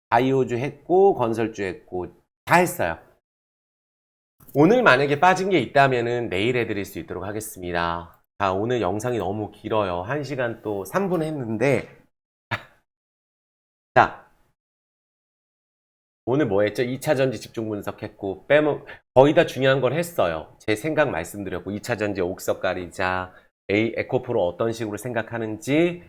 바이오주 했고, 건설주 했고, 다 했어요. 오늘 만약에 빠진 게 있다면은 내일 해드릴 수 있도록 하겠습니다. 자, 오늘 영상이 너무 길어요. 1시간 또 3분 했는데, 자, 오늘 뭐 했죠? 2차전지 집중 분석했고, 거의 다 중요한 걸 했어요. 제 생각 말씀드렸고, 2차전지 옥석가리자, 에코프로 어떤 식으로 생각하는지,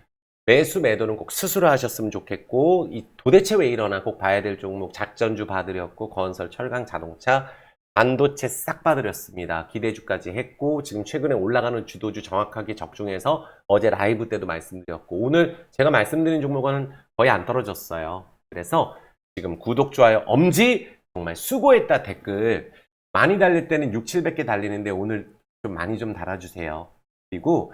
매수 매도는 꼭 스스로 하셨으면 좋겠고, 도대체 왜 이러나 꼭 봐야 될 종목, 작전주 봐드렸고, 건설, 철강, 자동차, 반도체 싹 봐드렸습니다. 기대주까지 했고, 지금 최근에 올라가는 주도주 정확하게 적중해서 어제 라이브 때도 말씀드렸고, 오늘 제가 말씀드린 종목은 거의 안 떨어졌어요. 그래서 지금 구독, 좋아요, 엄지 정말 수고했다 댓글 많이 달릴 때는 6, 700개 달리는데 오늘 좀 많이 좀 달아주세요. 그리고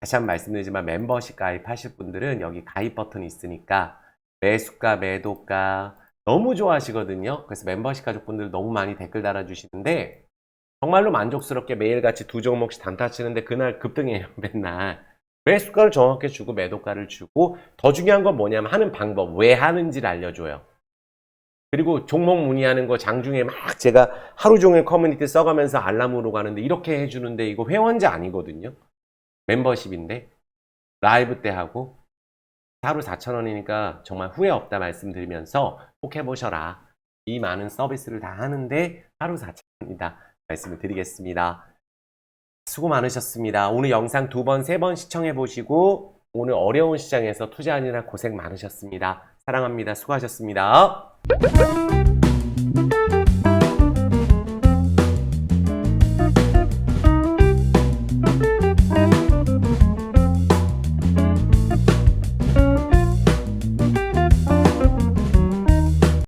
다시 한번 말씀드리지만 멤버십 가입하실 분들은 여기 가입 버튼이 있으니까 매수가, 매도가 너무 좋아하시거든요. 그래서 멤버십 가족분들 너무 많이 댓글 달아주시는데 정말로 만족스럽게 매일같이 두 종목씩 단타 치는데 그날 급등해요. 맨날. 매수가를 정확히 주고 매도가를 주고, 더 중요한 건 뭐냐면 하는 방법, 왜 하는지를 알려줘요. 그리고 종목 문의하는 거 장중에 막 제가 하루 종일 커뮤니티 써가면서 알람으로 가는데 이렇게 해주는데 이거 회원제 아니거든요. 멤버십인데 라이브 때 하고 하루 4,000원이니까 정말 후회 없다 말씀드리면서 꼭 해보셔라. 이 많은 서비스를 다 하는데 하루 4,000원이다 말씀을 드리겠습니다. 수고 많으셨습니다. 오늘 영상 2번, 3번 시청해보시고 오늘 어려운 시장에서 투자하느라 고생 많으셨습니다. 사랑합니다. 수고하셨습니다.